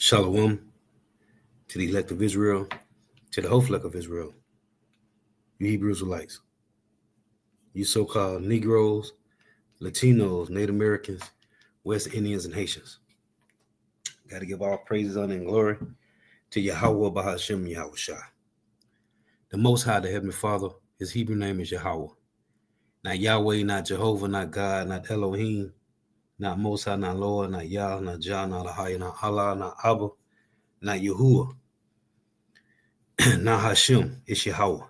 Shalom to the elect of Israel, to the whole flock of Israel, you Hebrew Israelites, you so-called Negroes, Latinos, Native Americans, West Indians, and Haitians. Got to give all praises, honor, and glory to Yahweh Bahashem Yahweh Shah. The Most High, the Heavenly Father, his Hebrew name is Yahweh. Not Yahweh, not Jehovah, not God, not Elohim, not Most High, not Lord, not Yah, not Jah, not Ahai, not Allah, not Abba, not Yahuwah, not Hashem. It's Yahweh.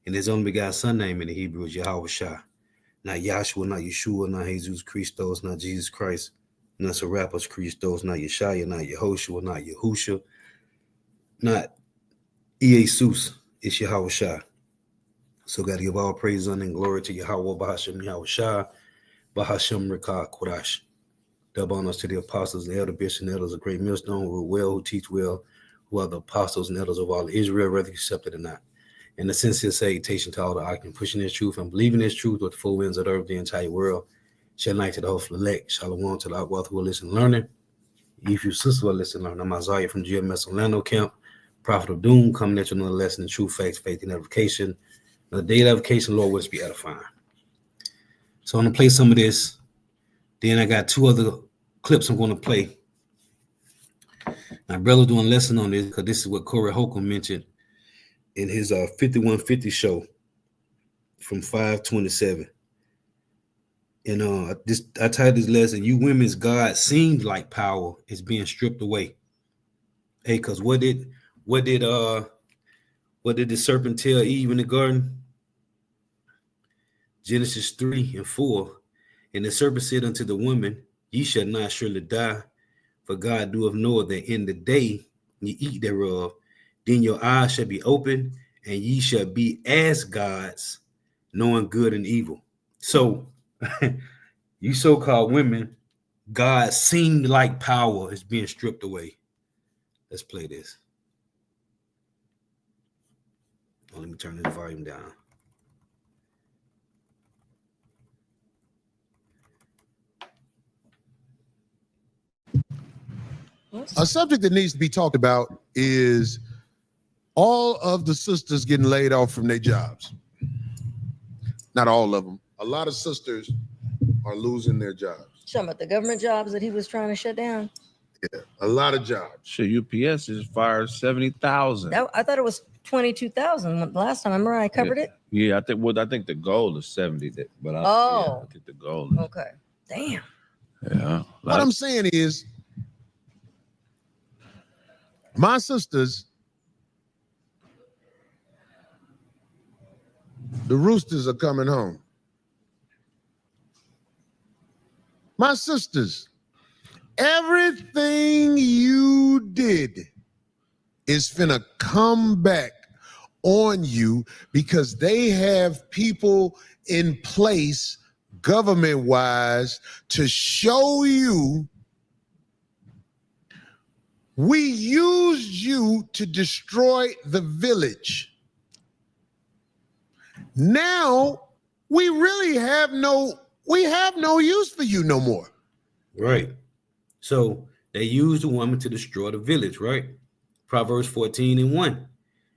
And his only begotten son name in the Hebrew is Yahweh Shah. Not Yahshua, not Yeshua, not Jesus Christos, not Jesus Christ, not Serapis Christos, not Yeshaya, not Yehoshua, not Yahusha, not Jesus. It's Yahweh Shah. So got to give all praise, honor, and glory to Yahweh Bahashem Yahweh Shah, Bahashem Rekah Kodash. Double honors to the apostles, the elder bishops, and elders of great millstone, who rule well, who teach well, who are the apostles and elders of all Israel, whether you accept it or not. And the sincere salutation to all the occupants pushing this truth and believing this truth with the full winds of the earth, the entire world. Shed light to the whole elect. Shalom to the outworld who will listen and learning. If you sister will listen and learn, I'm Isaiah from GMS Orlando Camp, Prophet of Doom, coming at you another lesson in truth, facts, faith, and edification. The day of edification, Lord, will be edifying. So I'm going to play some of this. Then I got two other clips I'm going to play. My brother's doing a lesson on this because this is what Corey Holcomb mentioned in his 5150 show from 527. And I titled this lesson, "You Women's God Seemed Like Power is Being Stripped Away." Hey, because what did the serpent tell Eve in the garden? Genesis 3:4. And the serpent said unto the woman, Ye shall not surely die, for God doeth know that in the day ye eat thereof, then your eyes shall be open, and ye shall be as gods, knowing good and evil. So, you so-called women, God seemed like power is being stripped away. Let's play this. Oh, let me turn this volume down. A subject that needs to be talked about is all of the sisters getting laid off from their jobs. Not all of them. A lot of sisters are losing their jobs. Talking about the government jobs that he was trying to shut down? Yeah, a lot of jobs. Sure, UPS is fired 70,000. I thought it was 22,000 last time. Remember I covered it? Yeah, I think the goal is 70. But I think the goal is okay. Damn. Yeah. What I'm saying is, my sisters, the roosters are coming home. My sisters, everything you did is finna come back on you because they have people in place government-wise to show you we used you to destroy the village. Now we really have no use for you no more. Right. So they used the woman to destroy the village, right? Proverbs 14:1.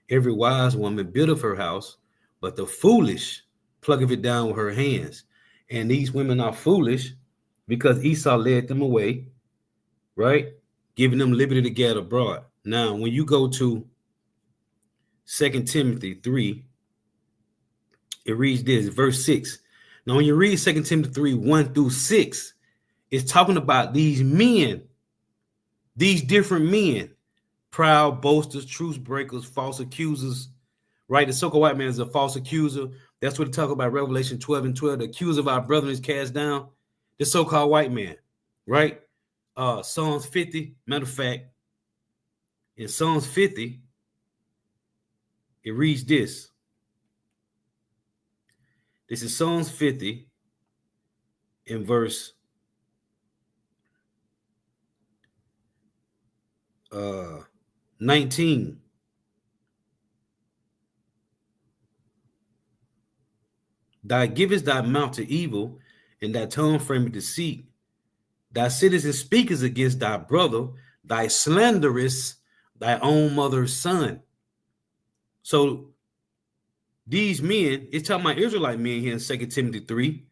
Every wise woman buildeth her house, but the foolish plucketh it down with her hands. And these women are foolish because Esau led them away, right? Giving them liberty to get abroad. Now, when you go to 2 Timothy 3, it reads this, verse 6. Now, when you read 2 Timothy 3:1-6, it's talking about these men, these different men, proud boasters, truce breakers, false accusers, right? The so-called white man is a false accuser. That's what they talk about, Revelation 12:12. The accuser of our brethren is cast down. The so-called white man, right? Psalms 50, matter of fact, in Psalms 50, it reads this. This is Psalms 50 in verse 19. Thou givest thy mouth to evil, and thy tongue frameth deceit. Thy sittest and speakest against thy brother, thy slanderous, thy own mother's son. So these men, it's talking about Israelite men here in 2 Timothy 3.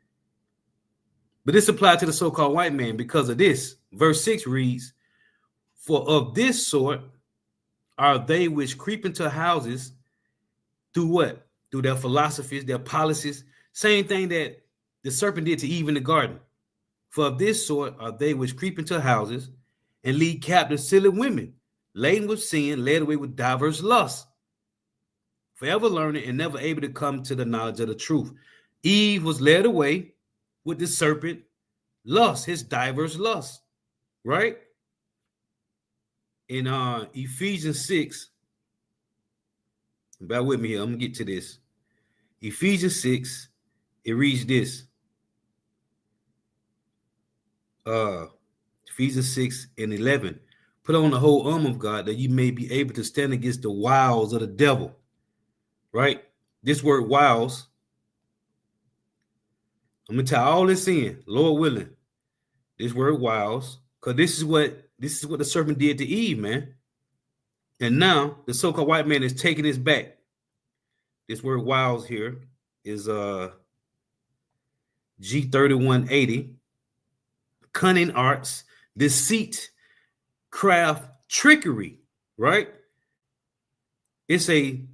But this applied to the so-called white man because of this. Verse 6 reads, for of this sort are they which creep into houses through what? Through their philosophies, their policies. Same thing that the serpent did to Eve in the garden. For of this sort are they which creep into houses and lead captive silly women, laden with sin, led away with diverse lusts, forever learning and never able to come to the knowledge of the truth. Eve was led away with the serpent lust, his diverse lusts, right? In Ephesians 6, bear with me here, I'm gonna get to this. Ephesians 6, it reads this. Ephesians 6 and 11. Put on the whole armor of God that you may be able to stand against the wiles of the devil. Right? This word wiles, I'm gonna tie all this in, Lord willing. This word wiles, because this is what the serpent did to Eve, man. And now the so-called white man is taking this back. This word wiles here is G3180. Cunning arts, deceit, craft, trickery, right? It's when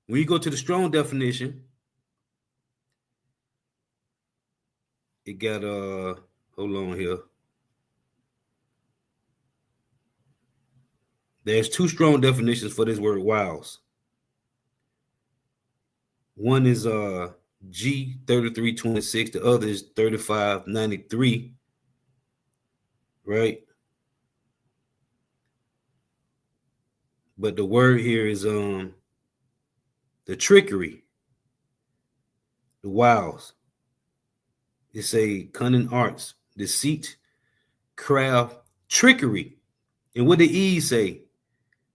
you go to the strong definition, it got hold on here. There's two strong definitions for this word wiles. One is G3326, the other is 3593, right? But the word here is the trickery, the wiles. It's a cunning arts, deceit, craft, trickery. And what did Eve say?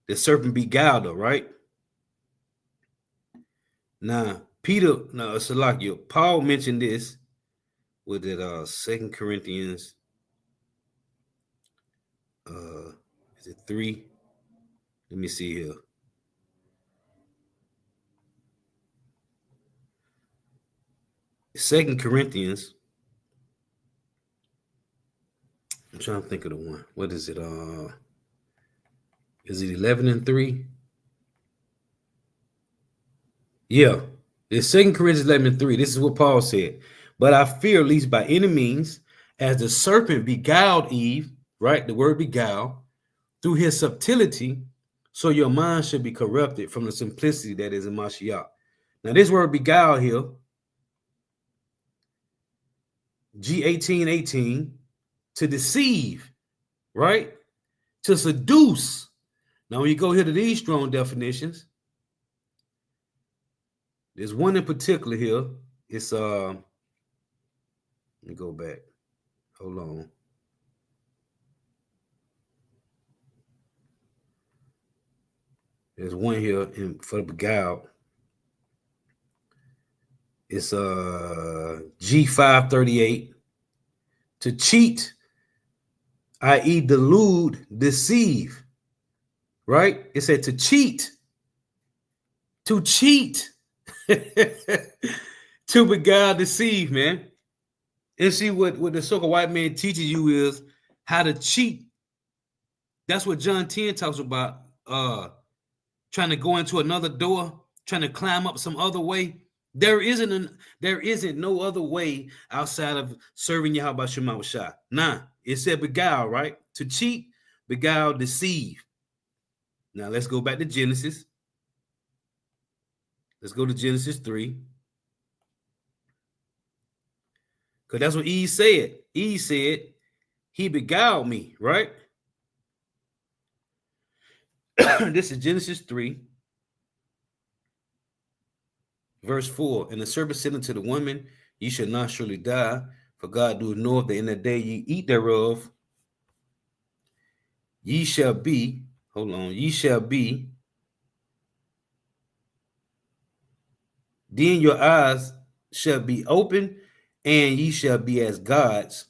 The serpent beguiled her, right? Now, Paul mentioned this with it 2 Corinthians is it 3? Let me see here. Second Corinthians. I'm trying to think of the one. What is it? Is it 11 and 3? Yeah, it's 2 Corinthians 11 and 3. This is what Paul said. But I fear, lest by any means, as the serpent beguiled Eve, right? The word beguile, through his subtlety, so your mind should be corrupted from the simplicity that is in Mashiach. Now, this word beguile here, G1818, to deceive, right? To seduce. Now, when you go here to these strong definitions, there's one in particular here. It's let me go back. Hold on. There's one here for the beguile. It's G538. To cheat, i.e. delude, deceive. Right? It said to cheat. To cheat. To beguile, deceive, man. And see what the so-called white man teaches you is how to cheat. That's what John 10 talks about. Trying to go into another door, trying to climb up some other way. There isn't no other way outside of serving Yahweh Shema Shah. Nah, it said beguile, right? To cheat, beguile, deceive. Now let's go back to Genesis. Let's go to Genesis 3. Because that's what Eve said. Eve said, he beguiled me, right? This is Genesis 3, verse 4. And the serpent said unto the woman, ye shall not surely die, for God doeth know that in the day ye eat thereof, ye shall be, then your eyes shall be open, and ye shall be as gods,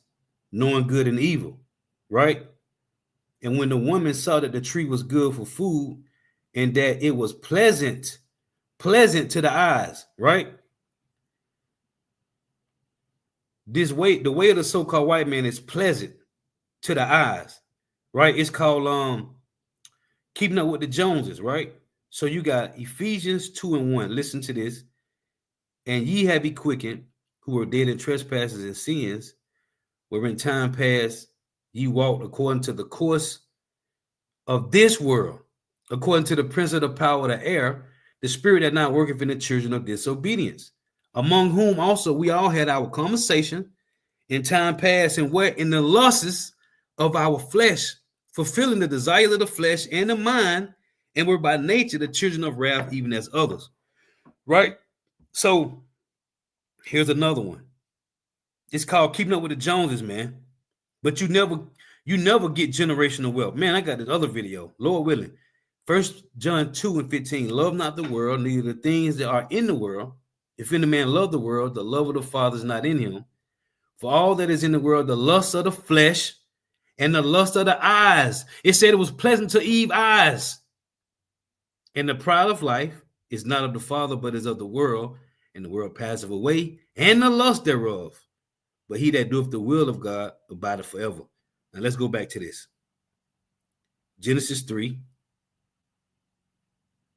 knowing good and evil, right? And when the woman saw that the tree was good for food and that it was pleasant to the eyes, right? The way of the so-called white man is pleasant to the eyes, right? It's called keeping up with the Joneses, right? So you got Ephesians 2:1. Listen to this. And ye have be quickened, who were dead in trespasses and sins, where in time past ye walked according to the course of this world, according to the prince of the power of the air, the spirit that now worketh in the children of disobedience, among whom also we all had our conversation in time past, and were in the lusts of our flesh, fulfilling the desires of the flesh and the mind, and were by nature the children of wrath, even as others. Right? So here's another one. It's called keeping up with the Joneses, man. But you never get generational wealth. Man, I got this other video, Lord willing. 1 John 2:15. Love not the world, neither the things that are in the world. If any man love the world, the love of the Father is not in him. For all that is in the world, the lust of the flesh and the lust of the eyes. It said it was pleasant to Eve's eyes. And the pride of life is not of the Father, but is of the world. And the world passeth away, and the lust thereof. But he that doeth the will of God abideth forever. Now let's go back to this. Genesis 3,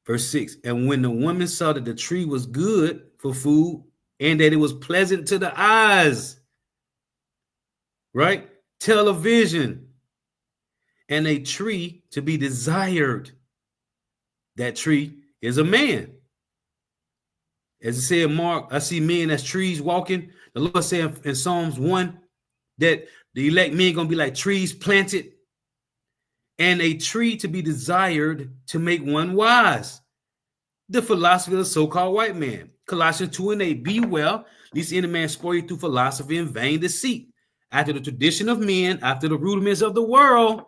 verse 6. And when the woman saw that the tree was good for food, and that it was pleasant to the eyes, right? Television, and a tree to be desired. That tree is a man. As it said, Mark, I see men as trees walking. The Lord said in Psalms 1 that the elect men going to be like trees planted, and a tree to be desired to make one wise. The philosophy of the so-called white man. Colossians 2:8, be well, lest any man spoil you through philosophy and vain deceit, after the tradition of men, after the rudiments of the world.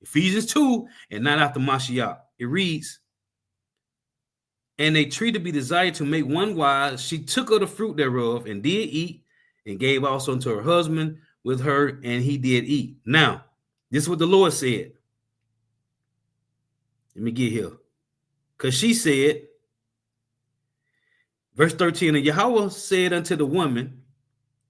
Ephesians 2, and not after Mashiach. It reads, and a tree to be desired to make one wise, she took of the fruit thereof and did eat, and gave also unto her husband with her, and he did eat. Now, this is what the Lord said. Let me get here. Because she said, verse 13, and Yahweh said unto the woman,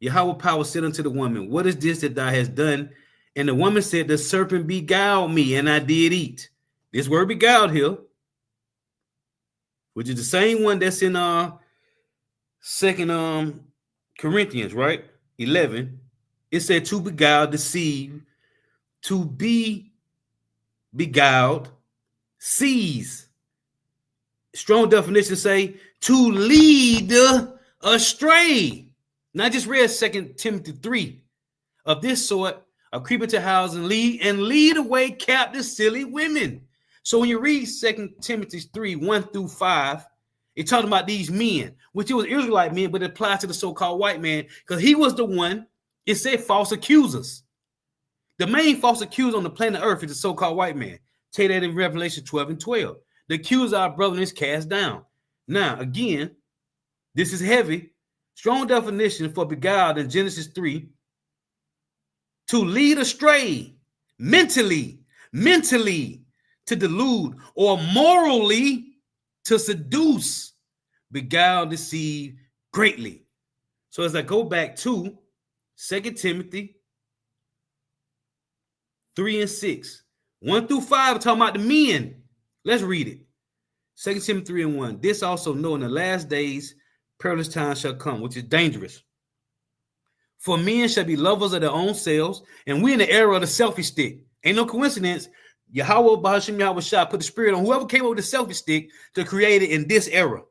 Yahweh power said unto the woman, what is this that thou hast done? And the woman said, the serpent beguiled me, and I did eat. This word beguiled here, which is the same one that's in 2 Corinthians, right? 11. It said to beguile, deceive, to be beguiled, seize. Strong definition say to lead astray. Now I just read 2 Timothy 3. Of this sort, a creep into house and lead away captive silly women. So when you read 2 Timothy 3, 1-5, it's talking about these men, which it was Israelite men, but it applies to the so-called white man, because he was the one, it said false accusers. The main false accuser on the planet Earth is the so-called white man. Tell that in Revelation 12:12. The accuser of our brethren is cast down. Now, again, this is heavy. Strong definition for beguiled in Genesis 3. To lead astray, mentally, to delude, or morally to seduce, beguile, deceive greatly. So as I go back to 2 Timothy 3 and 6, 1-5, talking about the men. Let's read it. 2 Timothy 3 and 1. This also know in the last days, perilous times shall come, which is dangerous. For men shall be lovers of their own selves, and we're in the era of the selfie stick. Ain't no coincidence. Yahweh Bahashim Yahweh Shah put the spirit on whoever came up with the selfie stick to create it in this era.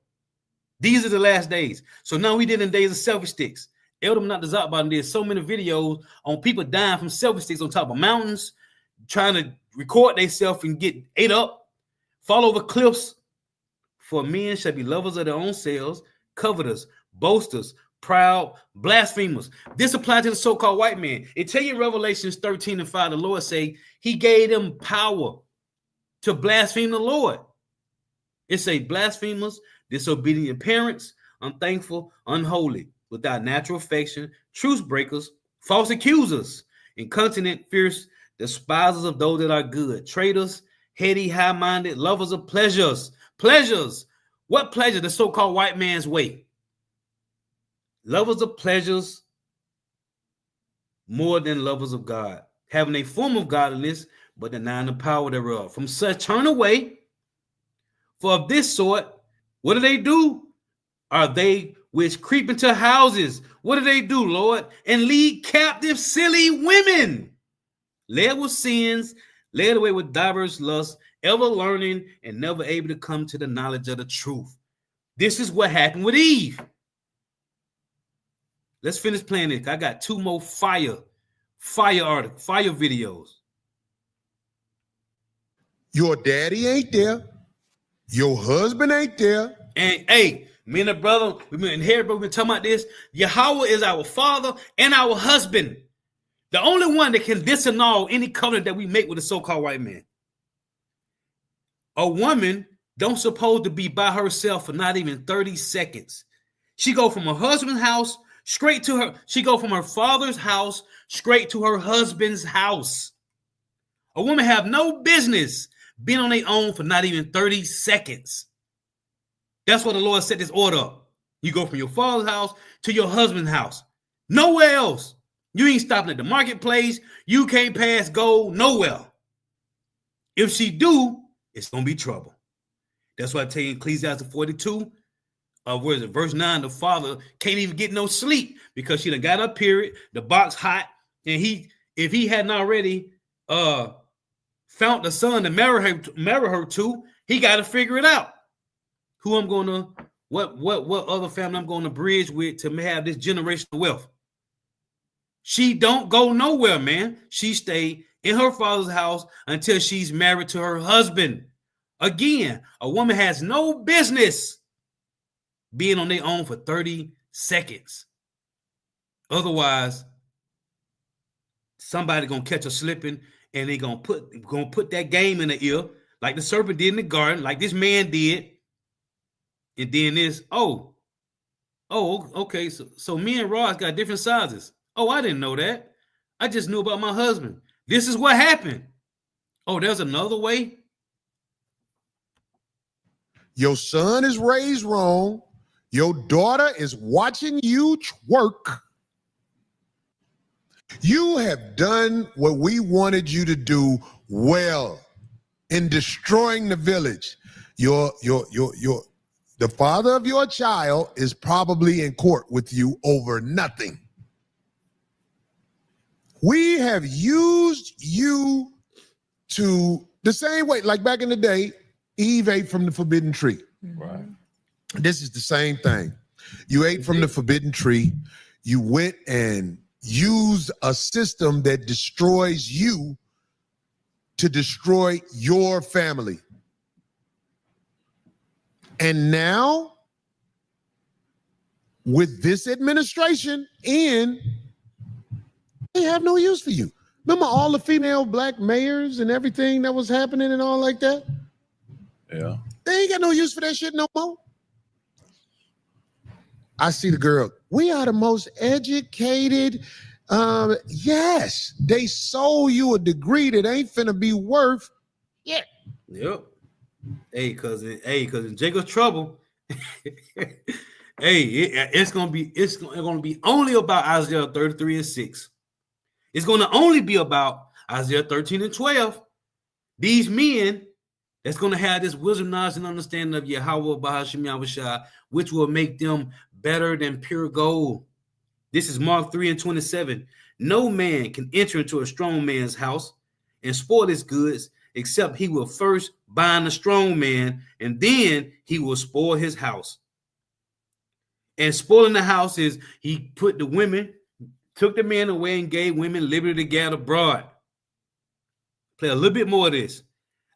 These are the last days. So now we did in days of selfie sticks. Eldom not the Zotbottom did so many videos on people dying from selfie sticks on top of mountains, trying to record themselves and get ate up, fall over cliffs. For men shall be lovers of their own selves, covetous, boasters, proud, blasphemers. This applies to the so-called white man. It tell you in Revelations 13:5, the Lord say he gave them power to blaspheme the Lord. It say blasphemers, disobedient parents, unthankful, unholy, without natural affection, truce breakers, false accusers, incontinent, fierce, despisers of those that are good, traitors, heady, high-minded, lovers of pleasures. Pleasures. What pleasure? The so-called white man's way. Lovers of pleasures more than lovers of God, having a form of godliness, but denying the power thereof. From such turn away. For of this sort, what do? Are they which creep into houses? What do, Lord? And lead captive silly women, led with sins, led away with diverse lusts, ever learning and never able to come to the knowledge of the truth. This is what happened with Eve. Let's finish playing it. I got 2 more fire videos. Your daddy ain't there. Your husband ain't there. And hey, me and the brother, we've been here, but we've been talking about this. Yahweh is our father and our husband. The only one that can disannul any covenant that we make with a so-called white man. A woman don't supposed to be by herself for not even 30 seconds. She go from her husband's house straight to her. She go from her father's house straight to her husband's house. A woman have no business being on their own for not even 30 seconds. That's what the Lord set this order up. You go from your father's house to your husband's house. Nowhere else. You ain't stopping at the marketplace. You can't pass go nowhere. If she do, it's going to be trouble. That's why I tell you in Ecclesiastes 42, where is it? Verse 9, the father can't even get no sleep because she done got up period, the box hot, and if he hadn't already found the son to marry her to, he got to figure it out. Who I'm going to, what other family I'm going to bridge with to have this generational wealth. She don't go nowhere, man. She stay in her father's house until she's married to her husband. Again, a woman has no business being on their own for 30 seconds. Otherwise, somebody gonna catch her slipping, and they gonna put that game in the ear, like the serpent did in the garden, like this man did. And then this, okay, so me and Ross got different sizes. Oh, I didn't know that. I just knew about my husband. This is what happened. Oh, there's another way. Your son is raised wrong. Your daughter is watching you twerk. You have done what we wanted you to do well in destroying the village. The father of your child is probably in court with you over nothing. We have used you to the same way, like back in the day, Eve ate from the forbidden tree. Right. This is the same thing. You ate from the forbidden tree. You went and used a system that destroys you to destroy your family. And now, with this administration in, they have no use for you. Remember all the female black mayors and everything that was happening and all like that? Yeah. They ain't got no use for that shit no more. I see the girl. We are the most educated. Yes, they sold you a degree that ain't finna be worth. Yeah. Yep. Hey, cousin. In Jacob's trouble. It's gonna be only about Isaiah 33 and 6. It's gonna only be about Isaiah 13 and 12. These men that's gonna have this wisdom, knowledge, and understanding of Yahweh Bahashim Yahushua, which will make them better than pure gold. This is Mark 3 and 27. No man can enter into a strong man's house and spoil his goods, except he will first bind the strong man, and then he will spoil his house. And spoiling the house is he took the men away and gave women liberty to gather abroad. Play a little bit more of this.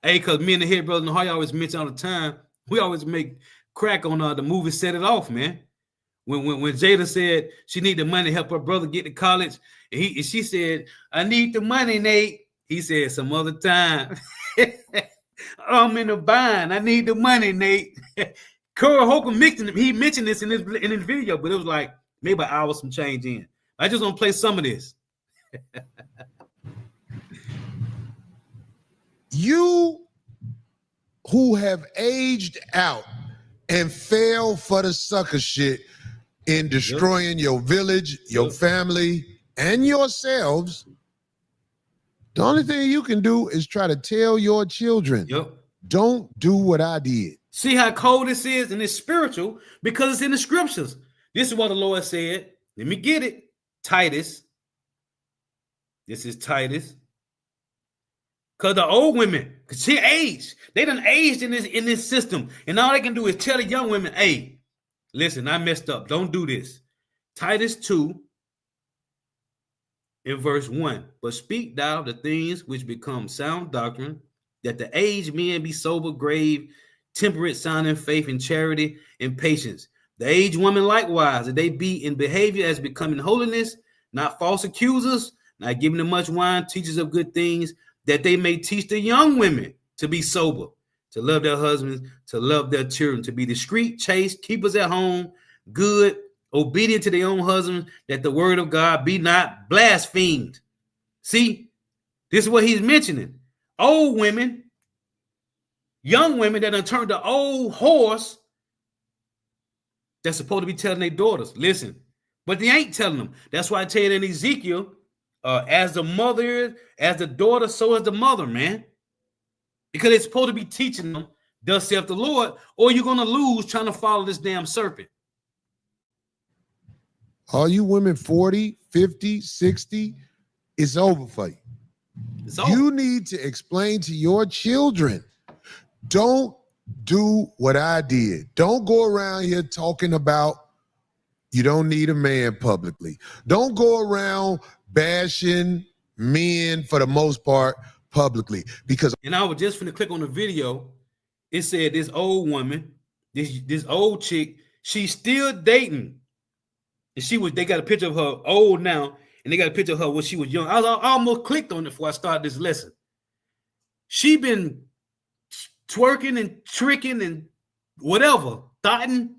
Hey, because me and the head brother Nahoya always mention all the time, we always make crack on the movie Set It Off, man. When Jada said she need the money to help her brother get to college, and she said, I need the money, Nate. He said, some other time. I'm in a bind. I need the money, Nate. Cora Holcomb mentioned this in his video, but it was like maybe an hour some change in. I just want to play some of this. You who have aged out and fell for the sucker shit in destroying your village, your family, and yourselves, the only thing you can do is try to tell your children, don't do what I did. See how cold this is, and it's spiritual because it's in the scriptures. This is what the Lord said. Let me get it. Titus. This is Titus. Because the old women, because she aged. They done aged in this system. And all they can do is tell the young women, hey, listen, I messed up. Don't do this. Titus 2 in verse 1. But speak thou the things which become sound doctrine, that the aged men be sober, grave, temperate, sound in faith and charity and patience. The aged woman likewise, that they be in behavior as becoming holiness, not false accusers, not giving them much wine, teachers of good things, that they may teach the young women to be sober, to love their husbands, to love their children, to be discreet, chaste, keepers at home, good, obedient to their own husbands, that the word of God be not blasphemed. See, this is what he's mentioning. Old women, young women that done turned the old horse, that's supposed to be telling their daughters, listen, but they ain't telling them. That's why I tell you in Ezekiel, as the mother is, as the daughter, so is the mother, man. Because it's supposed to be teaching them, thus saith the Lord, or you're going to lose trying to follow this damn serpent. All you women 40, 50, 60, it's over for you. It's over. You need to explain to your children, don't do what I did. Don't go around here talking about you don't need a man publicly. Don't go around bashing men for the most part publicly, because and I was just finna click on the video. It said this old woman, this old chick, she's still dating. And they got a picture of her old now, and they got a picture of her when she was young. I almost clicked on it before I started this lesson. She been twerking and tricking and whatever, thotting,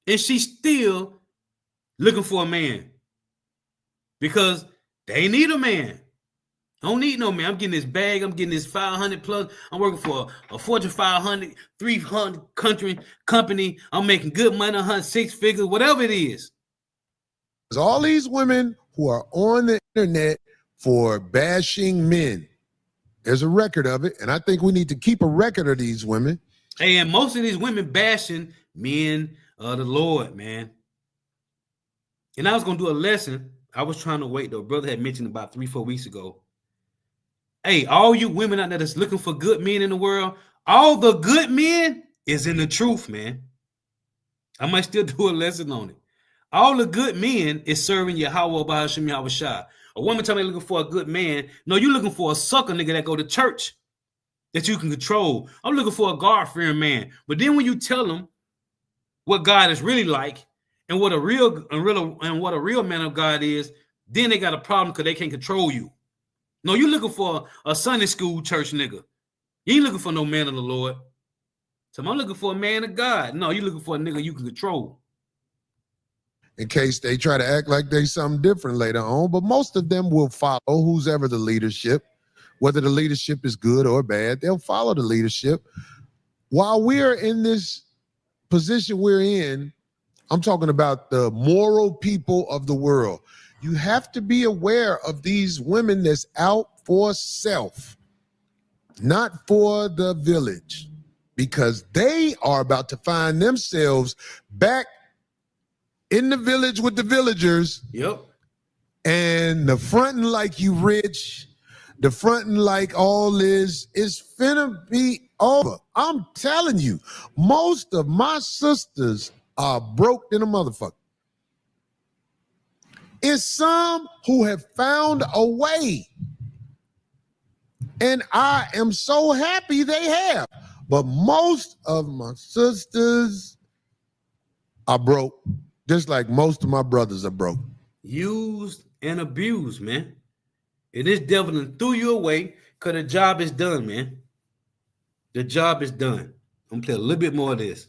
and she's still looking for a man because they need a man. I don't need no man. I'm getting this bag. I'm getting this 500 plus. I'm working for a Fortune 500, 300 company. I'm making good money, 106 figures, whatever it is. all these women who are on the internet for bashing men, there's a record of it, and I think we need to keep a record of these women. Hey, and most of these women bashing men of the Lord, man. And I was going to do a lesson. I was trying to wait, though. Brother had mentioned about 3-4 weeks ago. Hey, all you women out there that's looking for good men in the world, all the good men is in the truth, man. I might still do a lesson on it. All the good men is serving Yahweh Bahashim Yahweh Shah. A woman tell me looking for a good man. No, you're looking for a sucker nigga that go to church that you can control. I'm looking for a God-fearing man. But then when you tell them what God is really like and what a real man of God is, then they got a problem because they can't control you. No, you're looking for a Sunday school church nigga. You ain't looking for no man of the Lord. So I'm looking for a man of God. No, you're looking for a nigga you can control. In case they try to act like they something different later on, but most of them will follow who's ever the leadership. Whether the leadership is good or bad, they'll follow the leadership. While we're in this position we're in, I'm talking about the moral people of the world. You have to be aware of these women that's out for self, not for the village, because they are about to find themselves back in the village with the villagers. Yep. And the fronting like you rich, the fronting like all this is finna be over. I'm telling you, most of my sisters are broke than a motherfucker. It's some who have found a way. And I am so happy they have. But most of my sisters are broke, just like most of my brothers are broke. Used and abused, man. And this devil done threw you away because the job is done, man. The job is done. I'm gonna play a little bit more of this.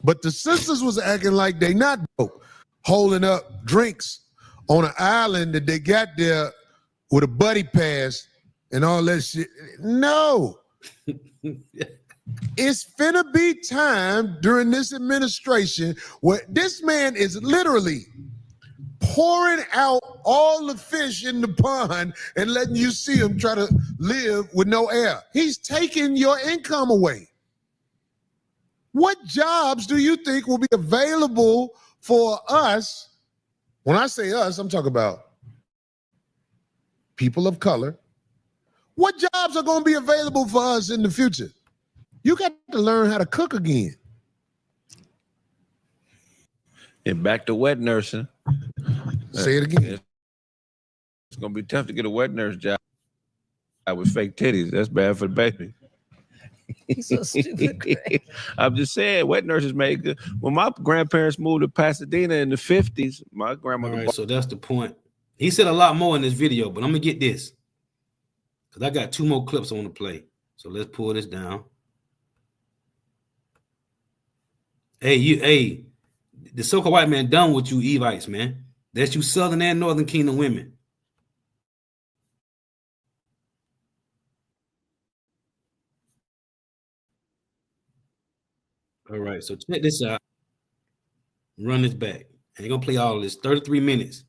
But the sisters was acting like they not broke, holding up drinks on an island that they got there with a buddy pass and all that shit. No, It's finna be time during this administration where this man is literally pouring out all the fish in the pond and letting you see him try to live with no air. He's taking your income away. What jobs do you think will be available for us? When I say us, I'm talking about people of color. What jobs are going to be available for us in the future? You got to learn how to cook again. And back to wet nursing. Say it again. It's gonna be tough to get a wet nurse job with fake titties. That's bad for the baby. He's so stupid, Greg. I'm just saying, wet nurses make good. When my grandparents moved to Pasadena in the 50s, my All grandmother. right, so that's the point. He said a lot more in this video, but I'm gonna get this because I got 2 more clips I want to play. So let's pull this down. Hey, the so-called white man done with you Evites, man. That's you Southern and Northern Kingdom women. All right, so check this out. Run this back. I ain't gonna play all of this. 33 minutes.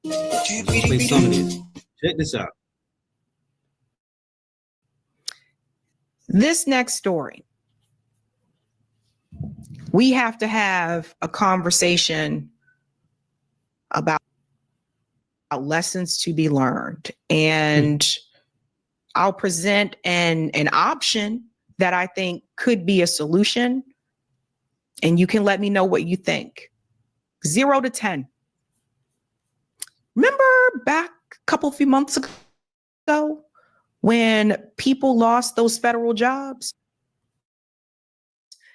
I'm gonna play some of this. Check this out. This next story, we have to have a conversation about lessons to be learned. And I'll present an option that I think could be a solution. And you can let me know what you think. 0 to 10. Remember back a few months ago when people lost those federal jobs?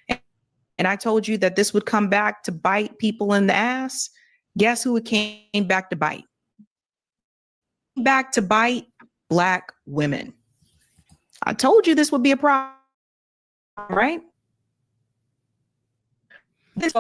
And I told you that this would come back to bite people in the ass. Guess who it came back to bite? Back to bite Black women. I told you this would be a problem, right? This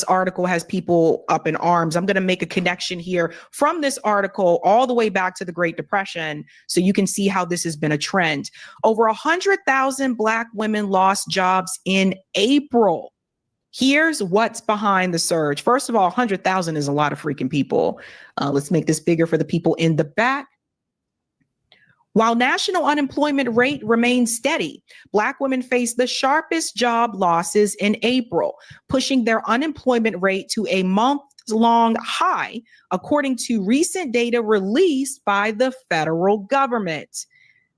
article has people up in arms. I'm going to make a connection here from this article all the way back to the Great Depression so you can see how this has been a trend. Over 100,000 Black women lost jobs in April. Here's what's behind the surge. First of all, 100,000 is a lot of freaking people. Let's make this bigger for the people in the back. While national unemployment rate remains steady, Black women face the sharpest job losses in April, pushing their unemployment rate to a month-long high, according to recent data released by the federal government.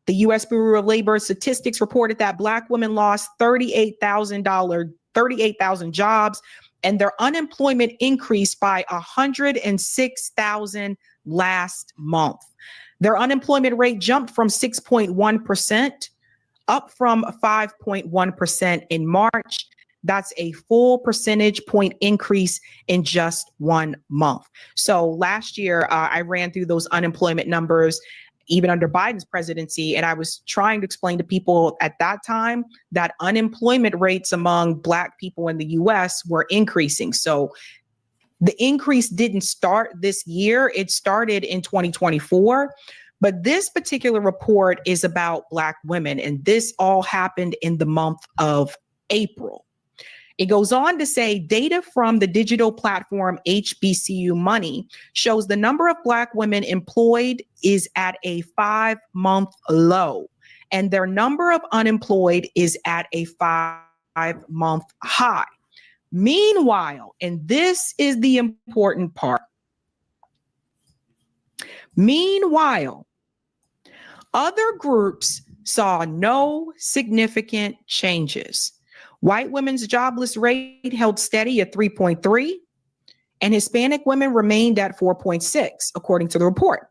The U.S. Bureau of Labor Statistics reported that Black women lost 38,000 jobs, and their unemployment increased by 106,000 last month. Their unemployment rate jumped from 6.1%, up from 5.1% in March. That's a full percentage point increase in just 1 month. So last year, I ran through those unemployment numbers, even under Biden's presidency, and I was trying to explain to people at that time that unemployment rates among Black people in the U.S. were increasing. So the increase didn't start this year. It started in 2024. But this particular report is about Black women, and this all happened in the month of April. It goes on to say data from the digital platform HBCU Money shows the number of Black women employed is at a 5-month low, and their number of unemployed is at a 5-month high. Meanwhile, and this is the important part, meanwhile, other groups saw no significant changes. White women's jobless rate held steady at 3.3, and Hispanic women remained at 4.6, according to the report.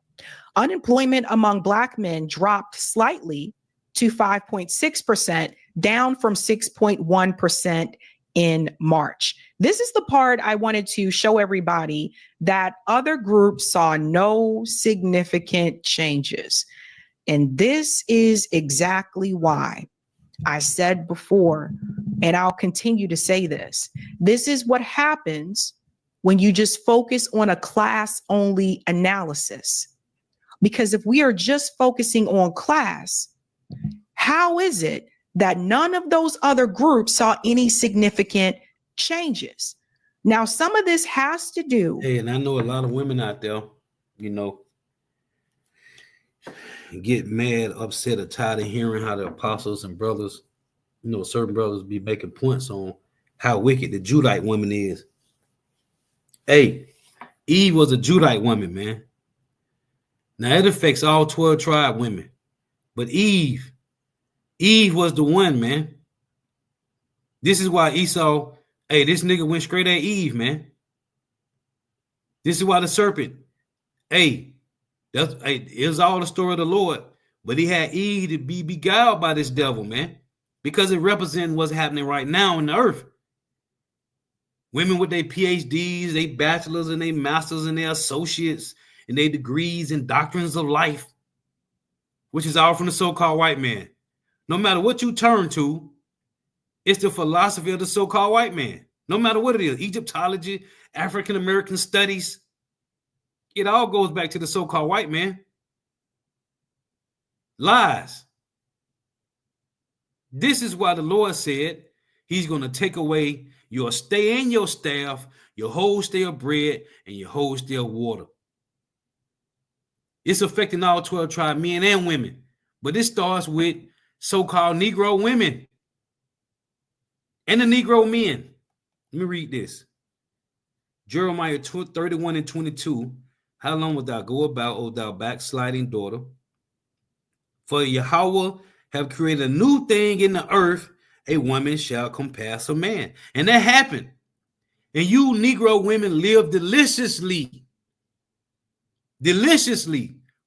Unemployment among Black men dropped slightly to 5.6%, down from 6.1% in March. This is the part I wanted to show everybody, that other groups saw no significant changes. And this is exactly why I said before, and I'll continue to say this. This is what happens when you just focus on a class-only analysis. Because if we are just focusing on class, How is it that none of those other groups saw any significant changes? Now, some of this has to do. Hey, and I know a lot of women out there, you know, get mad, upset, or tired of hearing how the apostles and brothers, you know, certain brothers be making points on how wicked the Judite woman is. Hey, Eve was a Judite woman, man. Now it affects all 12 tribe women, but Eve was the one, man. This is why Esau, hey, this nigga went straight at Eve, man. This is why the serpent, it was all the story of the Lord, but he had Eve to be beguiled by this devil, man, because it represents what's happening right now in the earth. Women with their PhDs, their bachelors and their masters and their associates and their degrees and doctrines of life, which is all from the so-called white man. No matter what you turn to, it's the philosophy of the so-called white man. No matter what it is, Egyptology, African-American studies, it all goes back to the so-called white man. Lies. This is why the Lord said he's going to take away your stay and your staff, your whole stay of bread, and your whole stay of water. It's affecting all 12 tribe men and women. But it starts with so-called Negro women and the Negro men. Let me read this. Jeremiah 31 and 22. How long wilt thou go about, O thou backsliding daughter? For Yahweh have created a new thing in the earth, a woman shall compass a man. And that happened. And you Negro women live deliciously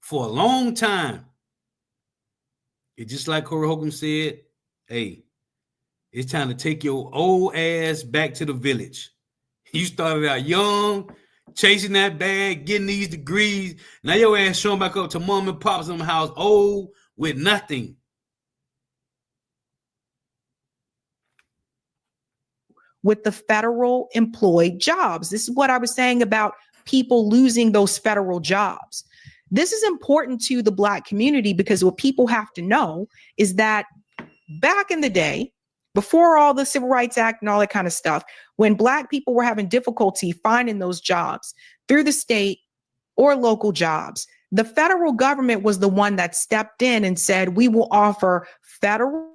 for a long time. It's just like Corey Holcomb said, hey, it's time to take your old ass back to the village. You started out young, chasing that bag, getting these degrees. Now your ass showing back up to mom and pop's in the house, old with nothing. With the federal employed jobs. This is what I was saying about people losing those federal jobs. This is important to the Black community because what people have to know is that back in the day, before all the Civil Rights Act and all that kind of stuff, when Black people were having difficulty finding those jobs through the state or local jobs, the federal government was the one that stepped in and said, we will offer federal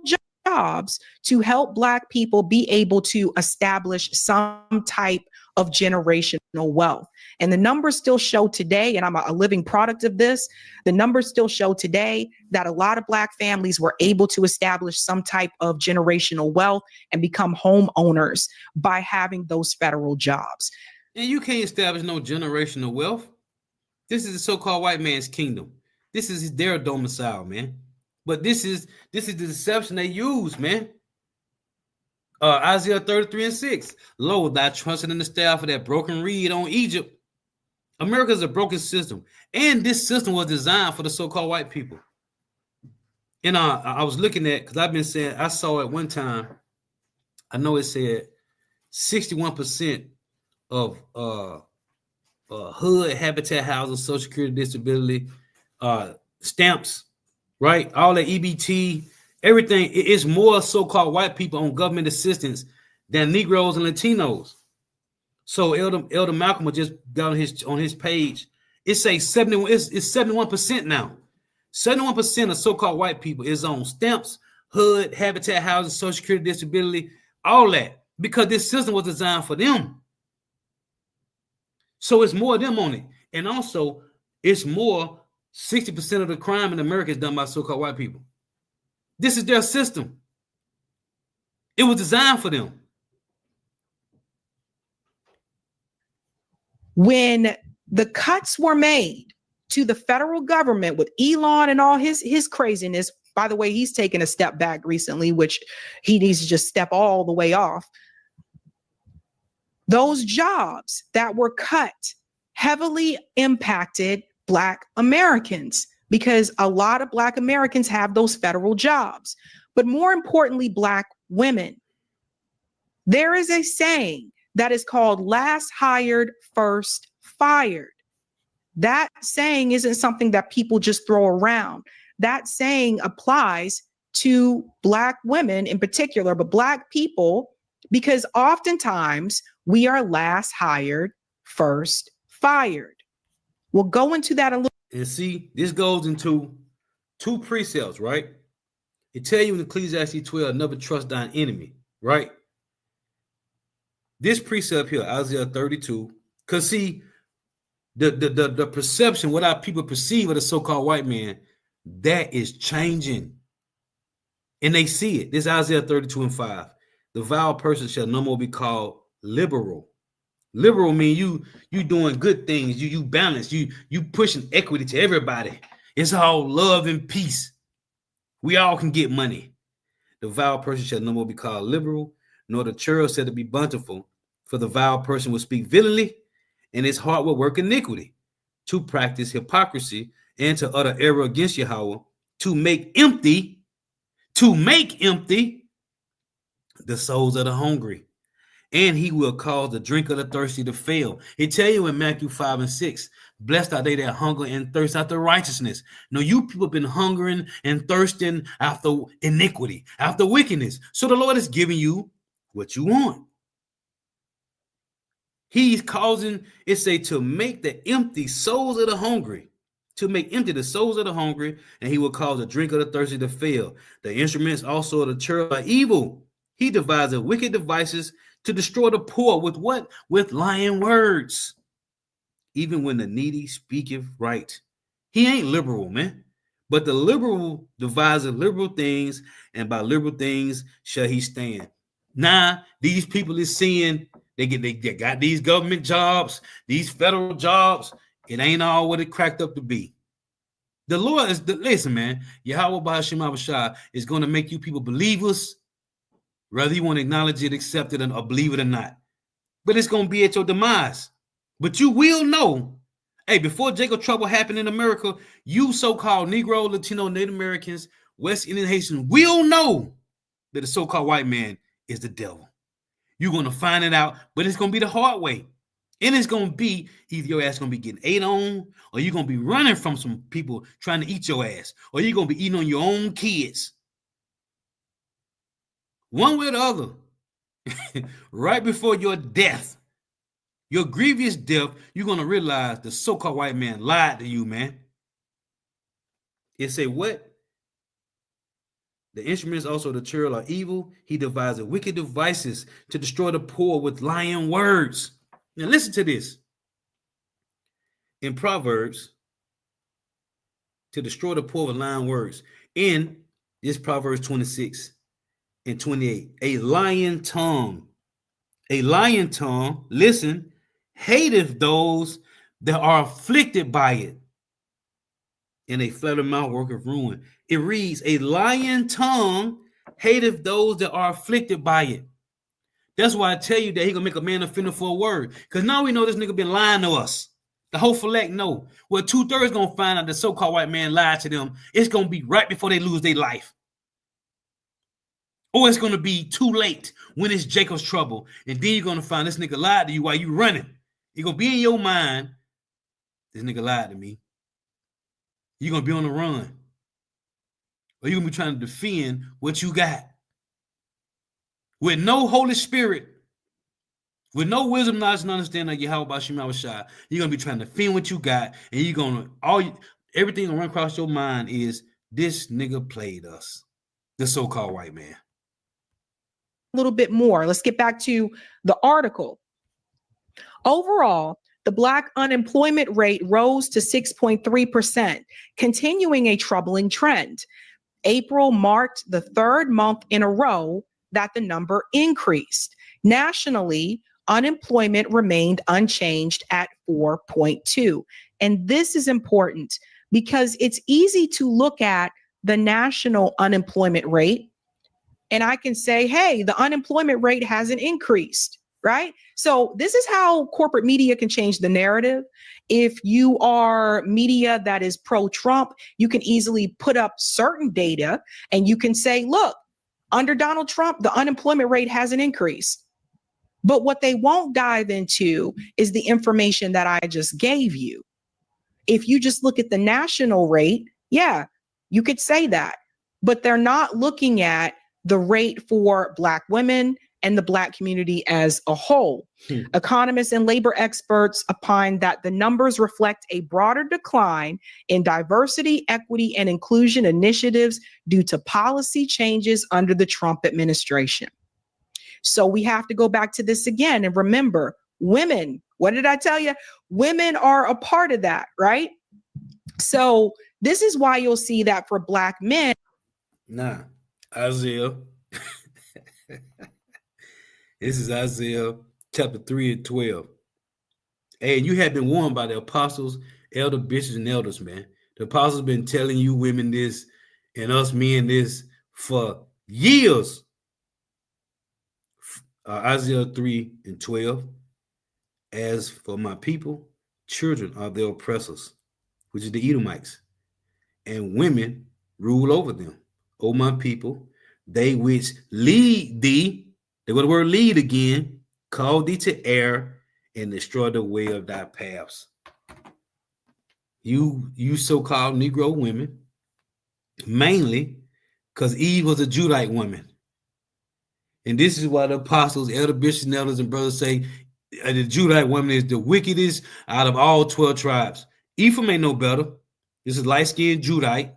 jobs to help Black people be able to establish some type of generational wealth. And the numbers still show today, and I'm a living product of this, the numbers still show today that a lot of Black families were able to establish some type of generational wealth and become homeowners by having those federal jobs. And you can't establish no generational wealth. This is the so-called white man's kingdom. This is their domicile, man. But this is the deception they use, man. Isaiah 33 and 6. Lo, thou trusted in the staff of that broken reed on Egypt. America is a broken system. And this system was designed for the so-called white people. And I was looking at, because I've been saying, I saw at one time, I know it said 61% of HUD, Habitat, Housing, Social Security, Disability, stamps, right? All the EBT, everything is more so-called white people on government assistance than Negroes and Latinos. So Elder Malcolm just got on his page. It says 71. It's 71% now. 71% of so-called white people is on stamps, HUD, Habitat, Housing, Social Security, Disability, all that, because this system was designed for them. So it's more of them on it, and also it's more. 60% of the crime in America is done by so-called white people. This is their system. It was designed for them. When the cuts were made to the federal government with Elon and all his craziness, by the way, he's taken a step back recently, which he needs to just step all the way off. Those jobs that were cut heavily impacted Black Americans because a lot of Black Americans have those federal jobs, but more importantly, Black women. There is a saying that is called last hired, first fired. That saying isn't something that people just throw around. that saying applies to Black women in particular, but Black people, because oftentimes we are last hired, first fired. We'll go into that a little. And see, this goes into 2 precepts, right? It tell you in Ecclesiastes 12, never trust thine enemy, right? This precept here, Isaiah 32, because see, the perception, what our people perceive of the so-called white man, that is changing. And they see it. This Isaiah 32 and 5. The vile person shall no more be called liberal. Liberal mean you doing good things, you balance, you pushing equity to everybody. It's all love and peace. We all can get money. The vile person shall no more be called liberal, nor the churl said to be bountiful, for the vile person will speak villainy, and his heart will work iniquity, to practice hypocrisy and to utter error against Yahweh, to make empty the souls of the hungry. And he will cause the drink of the thirsty to fail. It tell you in Matthew 5 and 6, blessed are they that hunger and thirst after righteousness. No, you people have been hungering and thirsting after iniquity, after wickedness. So the Lord is giving you what you want. He's causing, it say, to make the empty souls of the hungry, to make empty the souls of the hungry, and he will cause the drink of the thirsty to fail. The instruments also of the churl are evil. He devises wicked devices to destroy the poor with what? With lying words. Even when the needy speaketh right. He ain't liberal, man. But the liberal devises liberal things, and by liberal things shall he stand. Now, these people is seeing they got these government jobs, these federal jobs. It ain't all what it cracked up to be. The Lord is, listen, man, Yahweh B'Hashem Abishai is going to make you people believers, whether you want to acknowledge it, accept it, or believe it or not. But it's going to be at your demise. But you will know, hey, before Jacob trouble happened in America, you so-called Negro, Latino, Native Americans, West Indian Haitians will know that the so-called white man is the devil. You're going to find it out, but it's going to be the hard way. And it's going to be either your ass going to be getting ate on, or you're going to be running from some people trying to eat your ass, or you're going to be eating on your own kids. One way or the other, right before your death, your grievous death, you're going to realize the so-called white man lied to you, man. It say what? The instruments also of the churl are evil. He devises wicked devices to destroy the poor with lying words. Now listen to this. In Proverbs, to destroy the poor with lying words. In this Proverbs 26 and 28, a lying tongue, listen, hateth those that are afflicted by it, and a flattered mouth worketh ruin. It reads, a lying tongue hateth those that are afflicted by it. That's why I tell you that he gonna make a man offender for a word. Because now we know this nigga been lying to us. The whole select know. Well, 2/3 gonna find out the so-called white man lied to them. It's gonna be right before they lose their life. Or it's gonna be too late when it's Jacob's trouble. And then you're gonna find this nigga lied to you while you running. It's gonna be in your mind, this nigga lied to me. You're gonna be on the run. Or you're gonna be trying to defend what you got. With no Holy Spirit, with no wisdom, knowledge, and understanding of Yahweh B'Hashem Abishai, you're gonna be trying to defend what you got, and you're gonna everything gonna run across your mind is this nigga played us, the so-called white man. A little bit more. Let's get back to the article. Overall, the Black unemployment rate rose to 6.3%, continuing a troubling trend. April marked the 3rd month in a row that the number increased. Nationally, unemployment remained unchanged at 4.2. And this is important because it's easy to look at the national unemployment rate and I can say, hey, the unemployment rate hasn't increased, right? So this is how corporate media can change the narrative. If you are media that is pro-Trump, you can easily put up certain data and you can say, look, under Donald Trump, the unemployment rate hasn't increased. But what they won't dive into is the information that I just gave you. If you just look at the national rate, yeah, You could say that, but they're not looking at the rate for Black women and the Black community as a whole. Economists and labor experts opine that the numbers reflect a broader decline in diversity, equity, and inclusion initiatives due to policy changes under the Trump administration. So we have to go back to this again and remember, women, what did I tell you? Women are a part of that, right? So this is why you'll see that for Black men. Nah, Isaiah. This is Isaiah chapter 3 and 12. And you have been warned by the apostles, elder bishops, and elders, man. The apostles been telling you women this and us men this for years. Isaiah 3 and 12. As for my people, children are their oppressors, which is the Edomites, and women rule over them. O my people, they which lead thee, they go to the word lead again, call thee to err and destroy the way of thy paths. You so-called Negro women, mainly because Eve was a Judite woman. And this is why the apostles, elder bishops, and elders and brothers say the Judite woman is the wickedest out of all 12 tribes. Ephraim ain't no better. This is light-skinned Judite,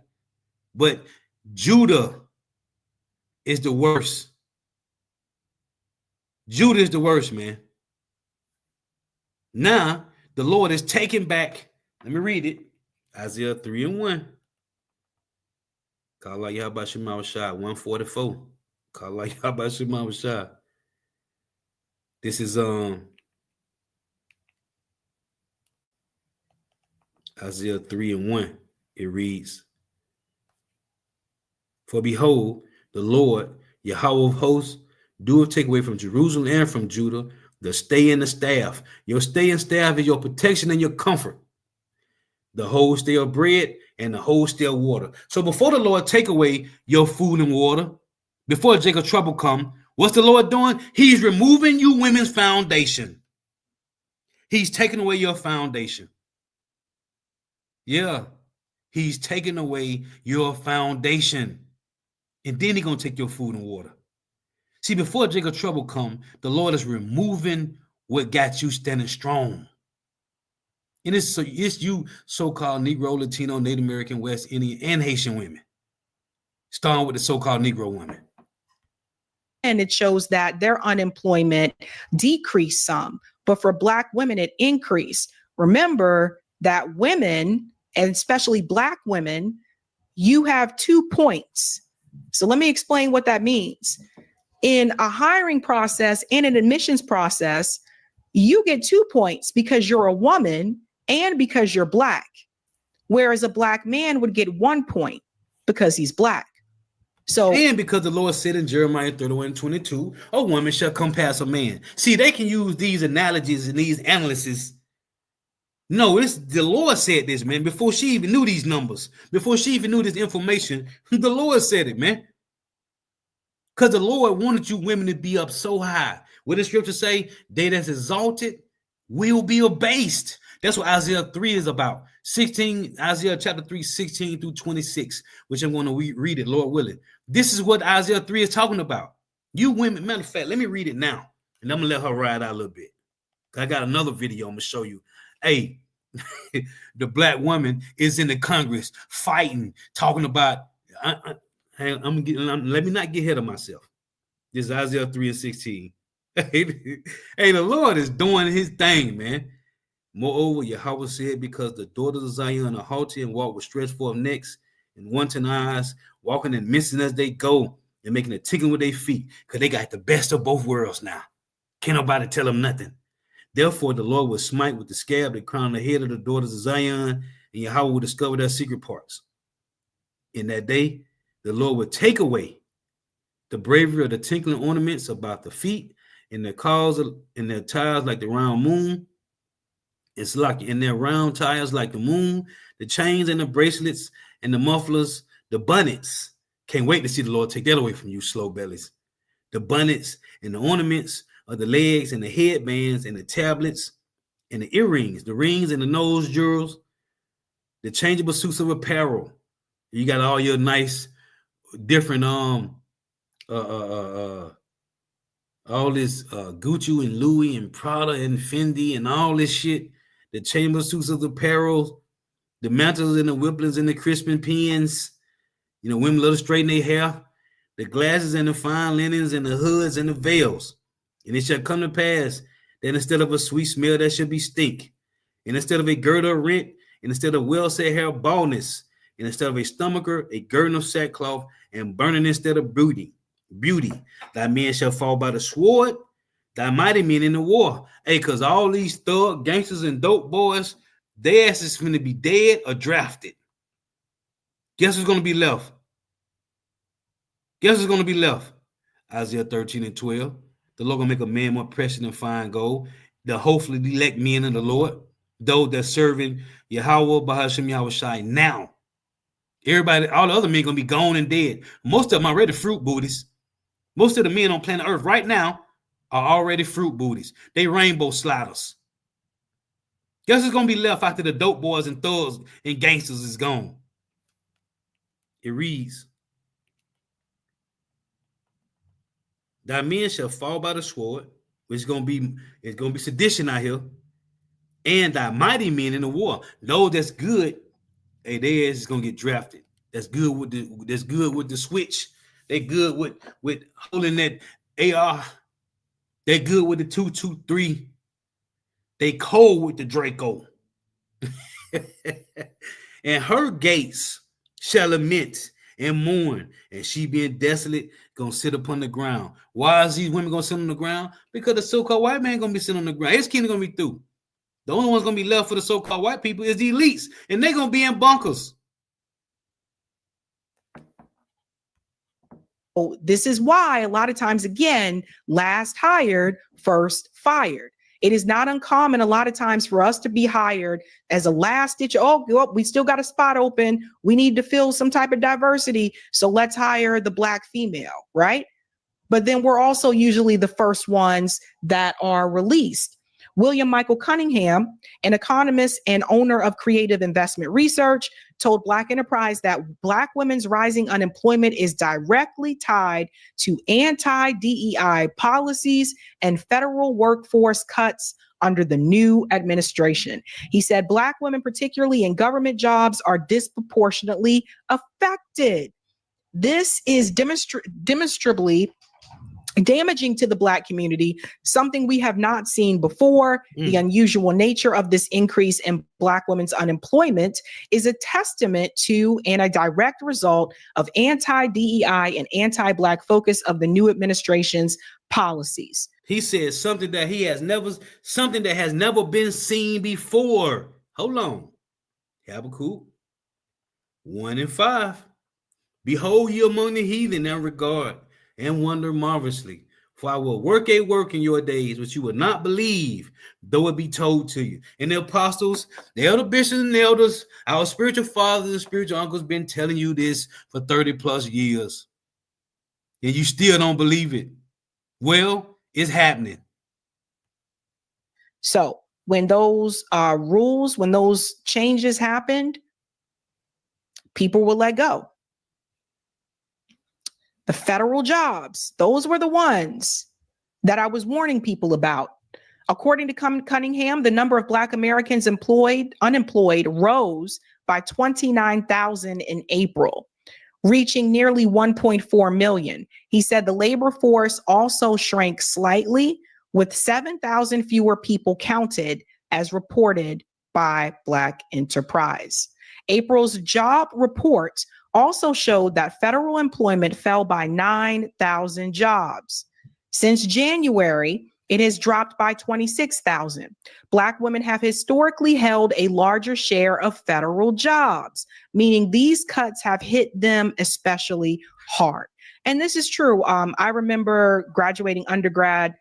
but Judah is the worst. Judah is the worst, man. Now, the Lord is taking back, let me read it, Isaiah 3 and 1. Call like Yahweh Shema Shah, 144. Call like Yahweh Shema Shah. This is Isaiah 3 and 1. It reads, for behold, the Lord, Yahweh of hosts, doeth take away from Jerusalem and from Judah the stay and the staff. Your stay and staff is your protection and your comfort. The whole stay of bread and the whole stay of water. So before the Lord take away your food and water, before Jacob trouble come, what's the Lord doing? He's removing you women's foundation. He's taking away your foundation. Yeah, he's taking away your foundation. And then he's going to take your food and water. See, before Jacob trouble come, the Lord is removing what got you standing strong. And it's you so-called Negro, Latino, Native American, West Indian, and Haitian women. Starting with the so-called Negro women. And it shows that their unemployment decreased some, but for Black women, it increased. Remember that women, and especially Black women, you have 2 points. So let me explain what that means. In a hiring process, in an admissions process, you get 2 points because you're a woman and because you're Black, whereas a Black man would get 1 point because he's Black. So, and because the Lord said in Jeremiah 31:22, a woman shall come past a man. See, they can use these analogies and these analyses. No, the Lord said this, man, before she even knew these numbers, before she even knew this information, the Lord said it, man. Because the Lord wanted you women to be up so high. What does scripture say? They that's exalted will be abased. That's what Isaiah 3 is about. Isaiah chapter 3, 16 through 26, which I'm going to read it, Lord willing. This is what Isaiah 3 is talking about. You women, matter of fact, let me read it now. And I'm going to let her ride out a little bit. I got another video I'm going to show you. Hey, the Black woman is in the Congress fighting, talking about, let me not get ahead of myself. This is Isaiah 3 and 16. Hey, the Lord is doing his thing, man. Moreover, Yahweh said, because the daughters of Zion are haughty and walk with stretched forth necks and wanton eyes, walking and missing as they go and making a tickling with their feet, because they got the best of both worlds now. Can't nobody tell them nothing. Therefore, the Lord will smite with the scab the crown the head of the daughters of Zion, and Yahweh will discover their secret parts. In that day, the Lord will take away the bravery of the tinkling ornaments about the feet, and their cause and their tires like the round moon. It's like in their round tires like the moon, the chains and the bracelets and the mufflers, the bonnets. Can't wait to see the Lord take that away from you, slow bellies. The bonnets and the ornaments of the legs and the headbands and the tablets and the earrings, the rings and the nose jewels, the changeable suits of apparel You got all your nice different all this Gucci and Louis and Prada and Fendi and all this shit, the chamber suits of the apparel, the mantles and the whipplings and the crisping pins. You know, women love to straighten their hair, the glasses and the fine linens and the hoods and the veils. And it shall come to pass that instead of a sweet smell, that should be stink. And instead of a girdle of rent, and instead of well-set hair, baldness, and instead of a stomacher, a girdle of sackcloth, and burning instead of beauty. Thy men shall fall by the sword, thy mighty men in the war. Hey, because all these thug gangsters and dope boys, their asses going to be dead or drafted. Guess who's going to be left? Guess who's going to be left? Isaiah 13 and 12. The Lord going to make a man more precious than fine gold. The hopefully elect men of the Lord. Those that serving Yahweh, Bahasham Yahweh Shai now. Everybody, all the other men going to be gone and dead. Most of them are already fruit booties. Most of the men on planet Earth right now are already fruit booties. They rainbow sliders. Guess who's going to be left after the dope boys and thugs and gangsters is gone? It reads, thy men shall fall by the sword, which is going to be sedition out here, and thy mighty men in the war. Those that's good, hey, their ass is going to get drafted. That's good with the switch. They good with holding that AR. They good with the 223. They cold with the Draco. And her gates shall lament and mourn, and she being desolate gonna sit upon the ground. Why is these women gonna sit on the ground? Because the so-called white man gonna be sitting on the ground. His kingdom gonna be through. The only one's gonna be left for the so-called white people is the elites, and they're gonna be in bunkers. Oh, this is why a lot of times, again, last hired, first fired. It is not uncommon a lot of times for us to be hired as a last ditch. Oh, we still got a spot open. We need to fill some type of diversity. So let's hire the Black female, right? But then we're also usually the first ones that are released. William Michael Cunningham, an economist and owner of Creative Investment Research, told Black Enterprise that Black women's rising unemployment is directly tied to anti-DEI policies and federal workforce cuts under the new administration. He said Black women, particularly in government jobs, are disproportionately affected. This is demonstrably damaging to the Black community, something we have not seen before. The unusual nature of this increase in Black women's unemployment is a testament to and a direct result of anti-DEI and anti-Black focus of the new administration's policies. He says something that has never been seen before. Hold on. Habakkuk 1:5. Behold you among the heathen and regard and wonder marvelously. For I will work a work in your days, which you will not believe, though it be told to you. And the apostles, the elder bishops and elders, our spiritual fathers and spiritual uncles been telling you this for 30 plus years. And you still don't believe it. Well, it's happening. So when those rules, when those changes happened, people will let go. The federal jobs, those were the ones that I was warning people about. According to Cunningham, the number of Black Americans unemployed rose by 29,000 in April, reaching nearly 1.4 million. He said the labor force also shrank slightly, with 7,000 fewer people counted, as reported by Black Enterprise. April's job report also showed that federal employment fell by 9,000 jobs. Since January, it has dropped by 26,000. Black women have historically held a larger share of federal jobs, meaning these cuts have hit them especially hard. And this is true. I remember graduating undergrad,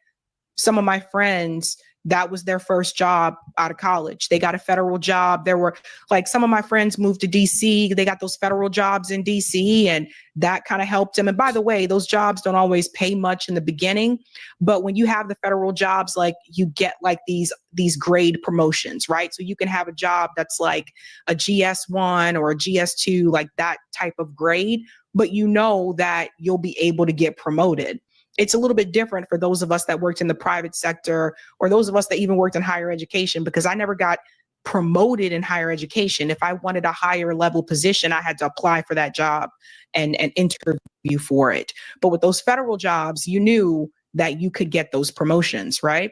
some of my friends that was their first job out of college. They got a federal job. There were like some of my friends moved to DC. They got those federal jobs in DC, and that kind of helped them. And by the way, those jobs don't always pay much in the beginning, but when you have the federal jobs, like you get like these grade promotions, right? So you can have a job that's like a GS1 or a GS2, like that type of grade, but you know that you'll be able to get promoted. It's a little bit different for those of us that worked in the private sector or those of us that even worked in higher education, because I never got promoted in higher education. If I wanted a higher level position, I had to apply for that job and interview for it. But with those federal jobs, you knew that you could get those promotions, right?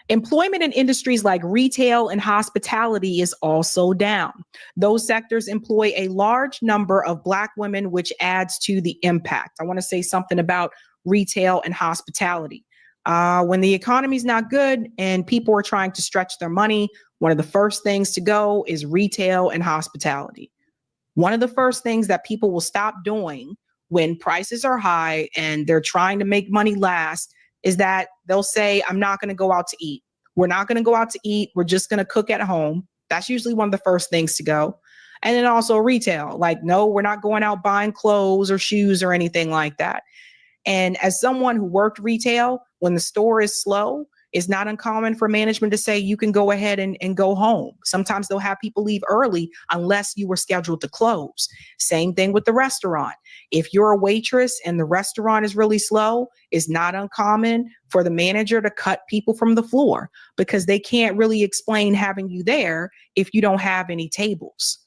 Employment in industries like retail and hospitality is also down. Those sectors employ a large number of Black women, which adds to the impact. I want to say something about retail and hospitality. When the economy is not good and people are trying to stretch their money, one of the first things to go is retail and hospitality. One of the first things that people will stop doing when prices are high and they're trying to make money last is that they'll say, I'm not going to go out to eat. We're not going to go out to eat. We're just going to cook at home. That's usually one of the first things to go. And then also retail, like, no, we're not going out buying clothes or shoes or anything like that. And as someone who worked retail, when the store is slow, it's not uncommon for management to say you can go ahead and go home. Sometimes they'll have people leave early unless you were scheduled to close. Same thing with the restaurant. If you're a waitress and the restaurant is really slow, it's not uncommon for the manager to cut people from the floor because they can't really explain having you there if you don't have any tables.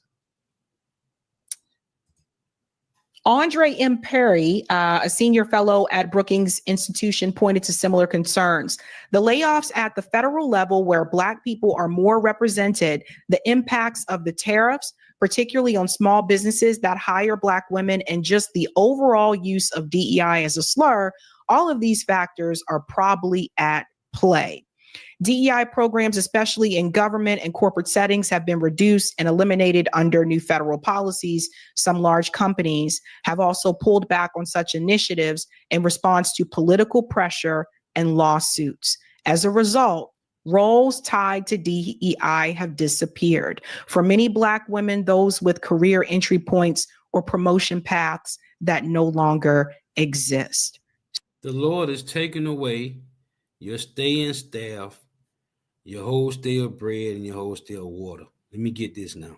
Andre M. Perry, a senior fellow at Brookings Institution, pointed to similar concerns. The layoffs at the federal level where Black people are more represented, the impacts of the tariffs, particularly on small businesses that hire Black women, and just the overall use of DEI as a slur, all of these factors are probably at play. DEI programs, especially in government and corporate settings, have been reduced and eliminated under new federal policies. Some large companies have also pulled back on such initiatives in response to political pressure and lawsuits. As a result, roles tied to DEI have disappeared. For many Black women, those with career entry points or promotion paths that no longer exist. The Lord is taking away your stay-in staff, your whole stay of bread, and your whole stay of water. Let me get this now.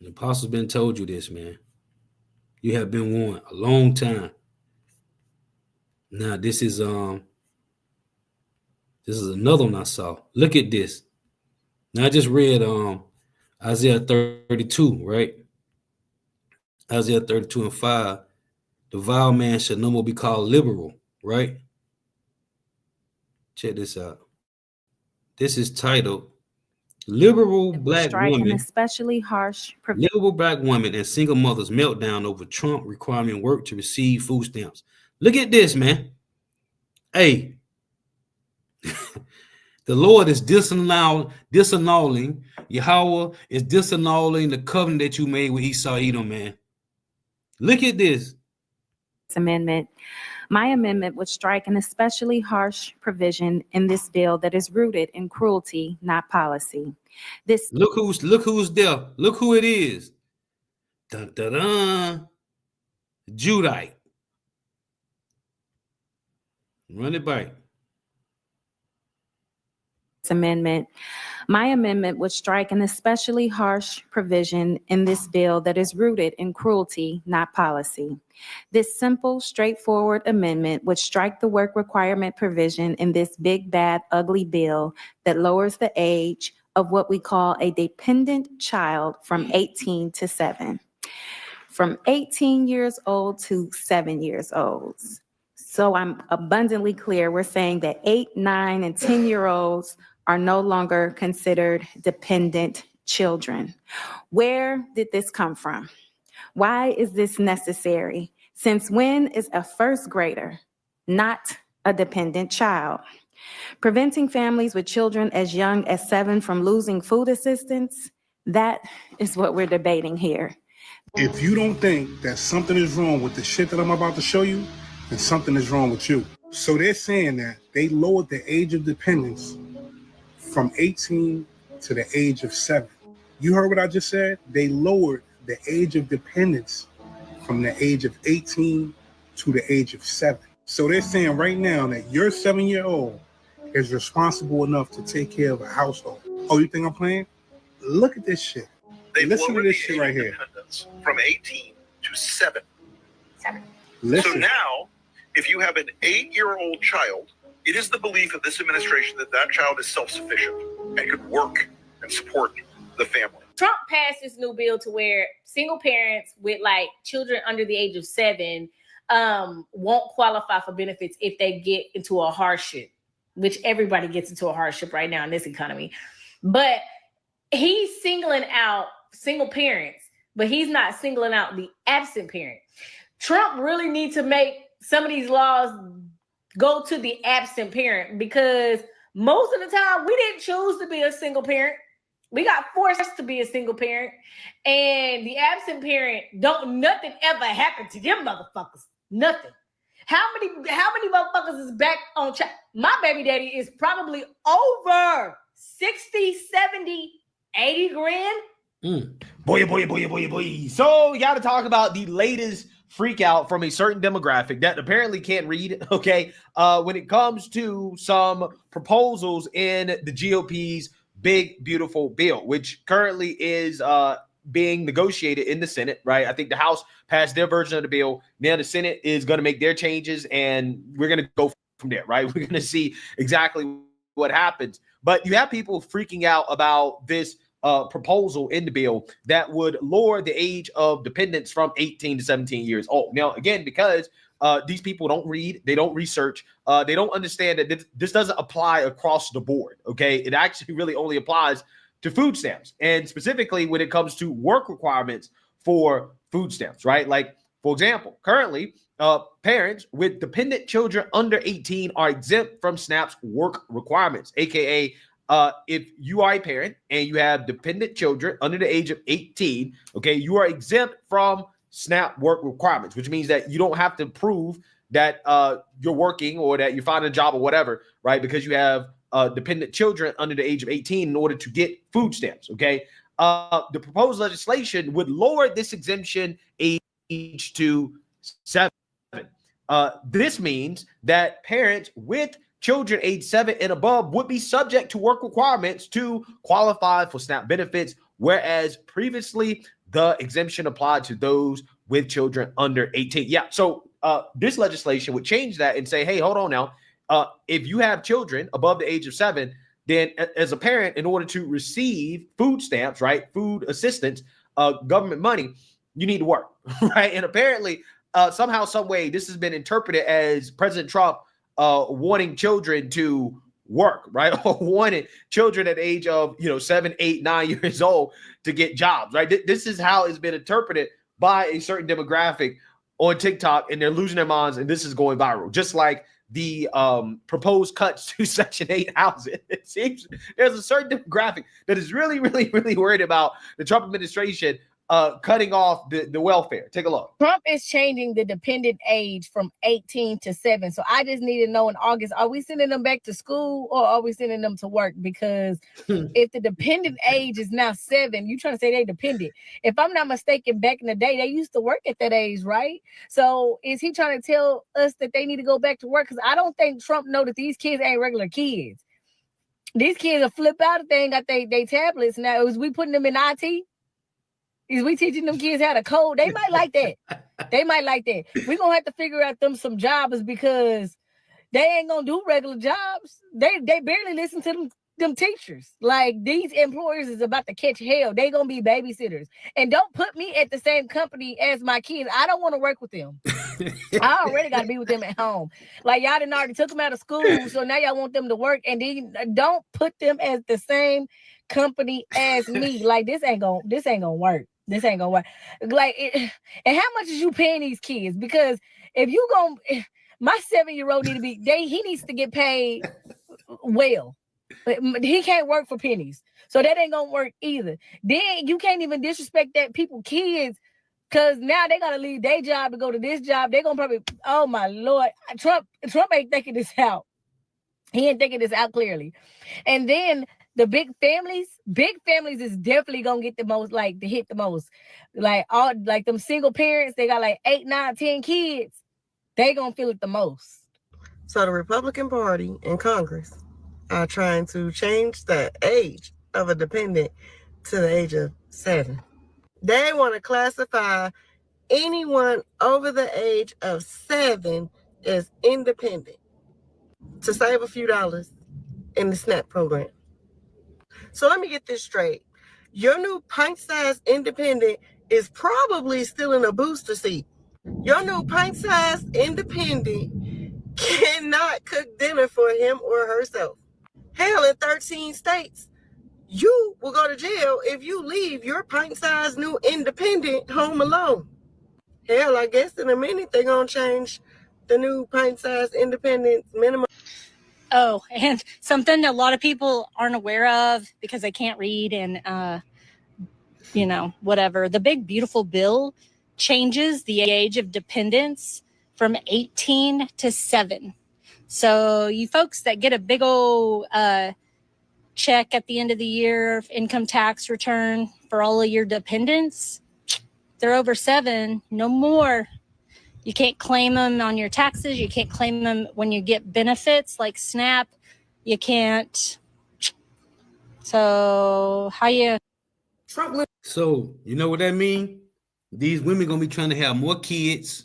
The apostle's been told you this, man. You have been warned a long time. Now this is another one I saw. Look at this. Now I just read Isaiah 32, right? Isaiah 32:5. The vile man shall no more be called liberal, right? Check this out. This is titled Liberal Black Women, especially harsh. Liberal Black Women and Single Mothers Meltdown Over Trump Requiring Work to Receive Food Stamps. Look at this, man. Hey, the Lord is disannulling, Yahweh is disannulling the covenant that you made with Esau Edom, man. Look at this. Amendment. My amendment would strike an especially harsh provision in this bill that is rooted in cruelty, not policy. This look who's there. Look who it is. Dun, dun, dun. Judite. Run it back. amendment. My amendment would strike an especially harsh provision in this bill that is rooted in cruelty, not policy. This simple, straightforward amendment would strike the work requirement provision in this big, bad, ugly bill that lowers the age of what we call a dependent child from 18 to 7. From 18 years old to 7 years old. So I'm abundantly clear. We're saying that 8, 9, and 10-year-olds are no longer considered dependent children. Where did this come from? Why is this necessary? Since when is a first grader not a dependent child? Preventing families with children as young as 7 from losing food assistance, that is what we're debating here. If you don't think that something is wrong with the shit that I'm about to show you, then something is wrong with you. So they're saying that they lowered the age of dependence from 18 to the age of 7. You heard what I just said? They lowered the age of dependence from the age of 18 to the age of 7. So they're saying right now that your 7-year-old is responsible enough to take care of a household. Oh, you think I'm playing? Look at this shit. They Listen to lowered this the shit age right of here. dependence from 18 to 7. So Listen. now, if you have an 8-year-old child, it is the belief of this administration that that child is self-sufficient and could work and support the family. Trump passed this new bill to where single parents with like children under the age of 7 won't qualify for benefits if they get into a hardship, which everybody gets into a hardship right now in this economy. But he's singling out single parents, but he's not singling out the absent parent. Trump really needs to make some of these laws go to the absent parent, because most of the time we didn't choose to be a single parent. We got forced to be a single parent, and the absent parent nothing ever happened to them motherfuckers. Nothing. How many motherfuckers is back on track? My baby daddy is probably over 60, 70, 80 grand. Boy. So you got to talk about the latest freak out from a certain demographic that apparently can't read, okay, when it comes to some proposals in the GOP's big, beautiful bill, which currently is being negotiated in the Senate, right? I think the House passed their version of the bill. Now the Senate is going to make their changes, and we're going to go from there, right? We're going to see exactly what happens. But you have people freaking out about this proposal in the bill that would lower the age of dependents from 18 to 17 years old. Now, again, because these people don't read, they don't research, they don't understand that this doesn't apply across the board, okay? It actually really only applies to food stamps, and specifically when it comes to work requirements for food stamps, right? Like, for example, currently, parents with dependent children under 18 are exempt from SNAP's work requirements, aka if you are a parent and you have dependent children under the age of 18, okay, you are exempt from SNAP work requirements, which means that you don't have to prove that you're working or that you're finding a job or whatever, right? Because you have dependent children under the age of 18 in order to get food stamps, okay? The proposed legislation would lower this exemption age to 7. This means that parents with children age 7 and above would be subject to work requirements to qualify for SNAP benefits, whereas previously the exemption applied to those with children under 18. Yeah, so this legislation would change that and say, hey, hold on now. If you have children above the age of 7, then as a parent, in order to receive food stamps, right, food assistance, government money, you need to work, right? And apparently, somehow, some way, this has been interpreted as President Trump wanting children to work, right? Or wanting children at the age of, 7, 8, 9 years old to get jobs, right? This is how it's been interpreted by a certain demographic on TikTok, and they're losing their minds, and this is going viral. Just like the proposed cuts to Section 8 housing. It seems there's a certain demographic that is really, really, really worried about the Trump administration cutting off the welfare. Take a look. Trump is changing the dependent age from 18 to 7. So I just need to know in August, are we sending them back to school or are we sending them to work? Because if the dependent age is now 7, you trying to say they dependent. If I'm not mistaken, back in the day, they used to work at that age, right? So is he trying to tell us that they need to go back to work? Because I don't think Trump know that these kids ain't regular kids. These kids will flip out if they ain't got they tablets. Now, is we putting them in IT? Is we teaching them kids how to code? They might like that. They might like that. We're going to have to figure out them some jobs because they ain't going to do regular jobs. They barely listen to them teachers. Like, these employers is about to catch hell. They going to be babysitters. And don't put me at the same company as my kids. I don't want to work with them. I already got to be with them at home. Like, y'all done already took them out of school, so now y'all want them to work. And then don't put them as the same company as me. Like, this ain't gonna work. This ain't gonna work. Like, and how much is you paying these kids? Because if you my 7-year-old he needs to get paid well. But he can't work for pennies, so that ain't gonna work either. Then you can't even disrespect that kids Cause now they gotta leave their job to go to this job. They're gonna probably, oh my Lord, Trump ain't thinking this out. He ain't thinking this out clearly. And then the big families is definitely gonna get the most, like to hit the most. Like all like them single parents, they got like 8, 9, 10 kids. They gonna feel it the most. So the Republican Party in Congress are trying to change the age of a dependent to the age of 7. They want to classify anyone over the age of 7 as independent to save a few dollars in the SNAP program. So let me get this straight. Your new pint-sized independent is probably still in a booster seat. Your new pint-sized independent cannot cook dinner for him or herself. Hell, in 13 states, you will go to jail if you leave your pint-sized new independent home alone. Hell, I guess in a minute they're going to change the new pint-sized independent minimum. Oh, and something a lot of people aren't aware of because they can't read and, whatever. The big, beautiful bill changes the age of dependence from 18 to 7. So you folks that get a big old check at the end of the year, income tax return for all of your dependents, they're over 7, no more. You can't claim them on your taxes. You can't claim them when you get benefits like SNAP. You can't. So how you? So you know what that means? These women gonna be trying to have more kids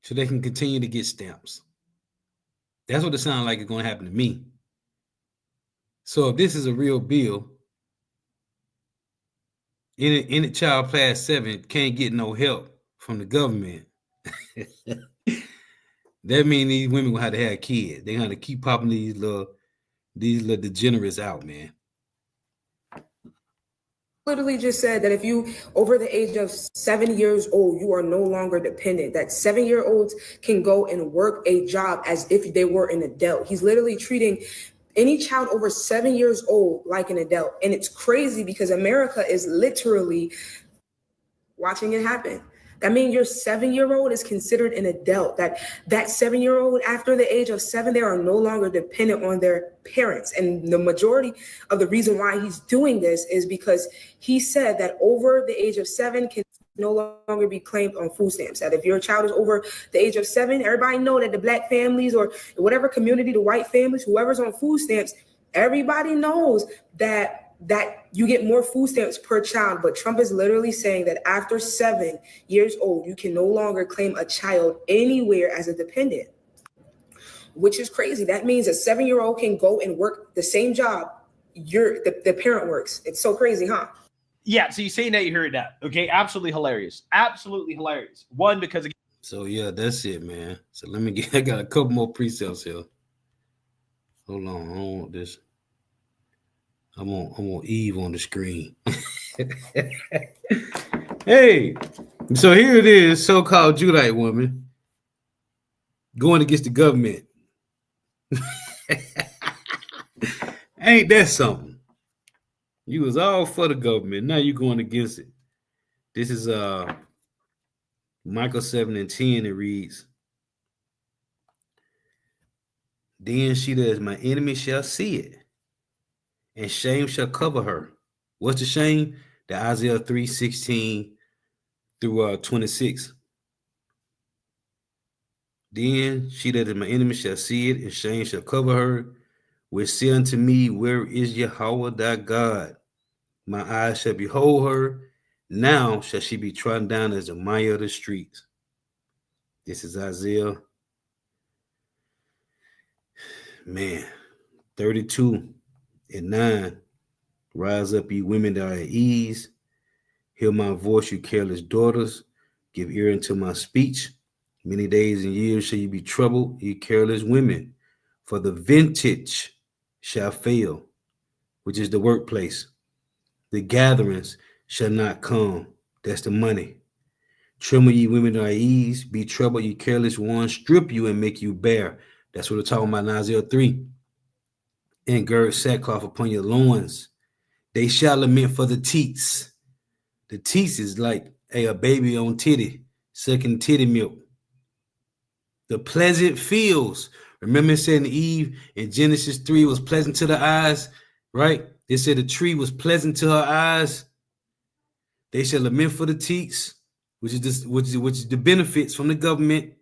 so they can continue to get stamps. That's what it sounds like it's gonna happen to me. So if this is a real bill, any child past 7 can't get no help from the government. That means these women will have to have kids. They're gonna keep popping these little degenerates out, man. Literally just said that if you over the age of 7 years old, you are no longer dependent, that 7-year-olds can go and work a job as if they were an adult. He's literally treating any child over 7 years old like an adult. And it's crazy because America is literally watching it happen. That means your 7-year-old is considered an adult. That 7-year-old, after the age of 7, they are no longer dependent on their parents. And the majority of the reason why he's doing this is because he said that over the age of 7 can no longer be claimed on food stamps. That if your child is over the age of 7, everybody know that the black families or whatever community, the white families, whoever's on food stamps, everybody knows that you get more food stamps per child. But Trump is literally saying that after 7 years old, you can no longer claim a child anywhere as a dependent, which is crazy. That means a 7-year-old can go and work the same job the parent works. It's so crazy, huh? Yeah, so you're saying that, you heard that. Okay, absolutely hilarious. Absolutely hilarious. One, because so yeah, that's it, man. So I got a couple more pre-sales here. Hold on, I don't want this. I want Eve on the screen. Hey, so here it is, so-called Judite woman going against the government. Ain't that something? You was all for the government. Now you going against it. This is Michael 7:10. It reads, "Then she that is my enemy shall see it, and shame shall cover her." What's the shame? The Isaiah 3:16 through 26. Then she that is my enemy shall see it, and shame shall cover her, which say unto me, where is Yahweh thy God? My eyes shall behold her. Now shall she be trodden down as the mire of the streets. This is Isaiah, man, 32:9. Rise up, ye women that are at ease. Hear my voice, you careless daughters. Give ear unto my speech. Many days and years shall you be troubled, ye careless women. For the vintage shall fail, which is the workplace. The gatherings shall not come. That's the money. Tremble, ye women that are at ease. Be troubled, ye careless ones. Strip you and make you bare. That's what we're talking about in Isaiah 3. And gird sackcloth upon your loins. They shall lament for the teats. The teats is like a baby on titty, sucking titty milk. The pleasant fields. Remember it said in Eve in Genesis 3 was pleasant to the eyes, right? They said the tree was pleasant to her eyes. They shall lament for the teats, which is the benefits from the government,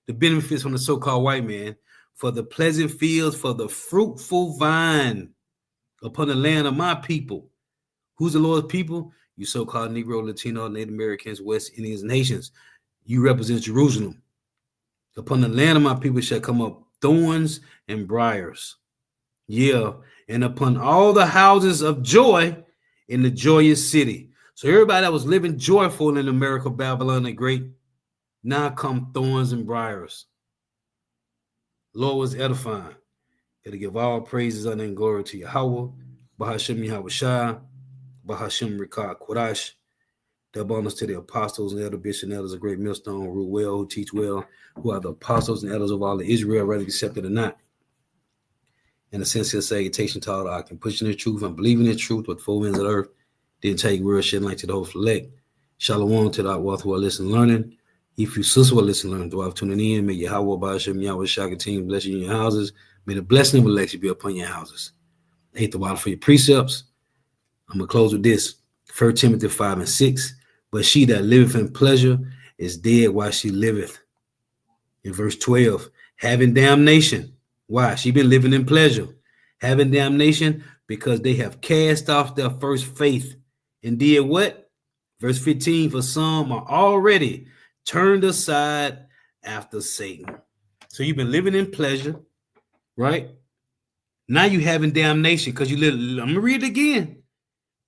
the benefits from the so-called white man, for the pleasant fields, for the fruitful vine upon the land of my people. Who's the Lord's people? You so-called Negro, Latino, Native Americans, West Indians, and Haitians. You represent Jerusalem. Upon the land of my people shall come up thorns and briars. Yeah, and upon all the houses of joy in the joyous city. So everybody that was living joyful in America, Babylon the Great, now come thorns and briars. Lord was edifying. Got to give all praises, honor, and glory to Yahweh, Bahashem Yahweh Shai, Bahashem Rikah Kodash. The bonus to the apostles and elder bishops and elders of great millstone, who rule well, who teach well, who are the apostles and elders of all of Israel, whether accepted or not. In a sincere salutation to all the can pushing the truth and believing in truth with four winds of the earth. Didn't take real shit like to the whole select. Shalom to the wealth who are listening, learning. If you sister will listen, learn throughout tuning in, may Yahweh Ba'ashem Yahweh Shaka team bless you in your houses. May the blessing of election be upon your houses. I hate the water for your precepts. I'm gonna close with this. 1 Timothy 5:6. But she that liveth in pleasure is dead while she liveth. In verse 12, having damnation. Why? She been living in pleasure. Having damnation because they have cast off their first faith and did what? Verse 15, for some are already turned aside after Satan. So you've been living in pleasure, right? Now you having damnation because you live. I'm going to read it again.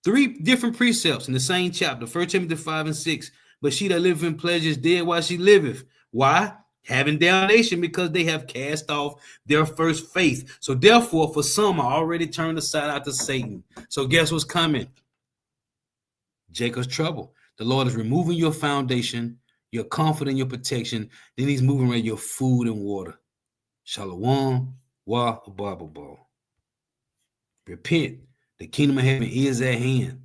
3 different precepts in the same chapter, 1 Timothy 5:6. But she that liveth in pleasure is dead while she liveth. Why? Having damnation because they have cast off their first faith. So therefore, for some are already turned aside after Satan. So guess what's coming? Jacob's trouble. The Lord is removing your foundation, your comfort and your protection. Then he's moving around your food and water. Shalom, wa, Bible ball. Repent. The kingdom of heaven is at hand.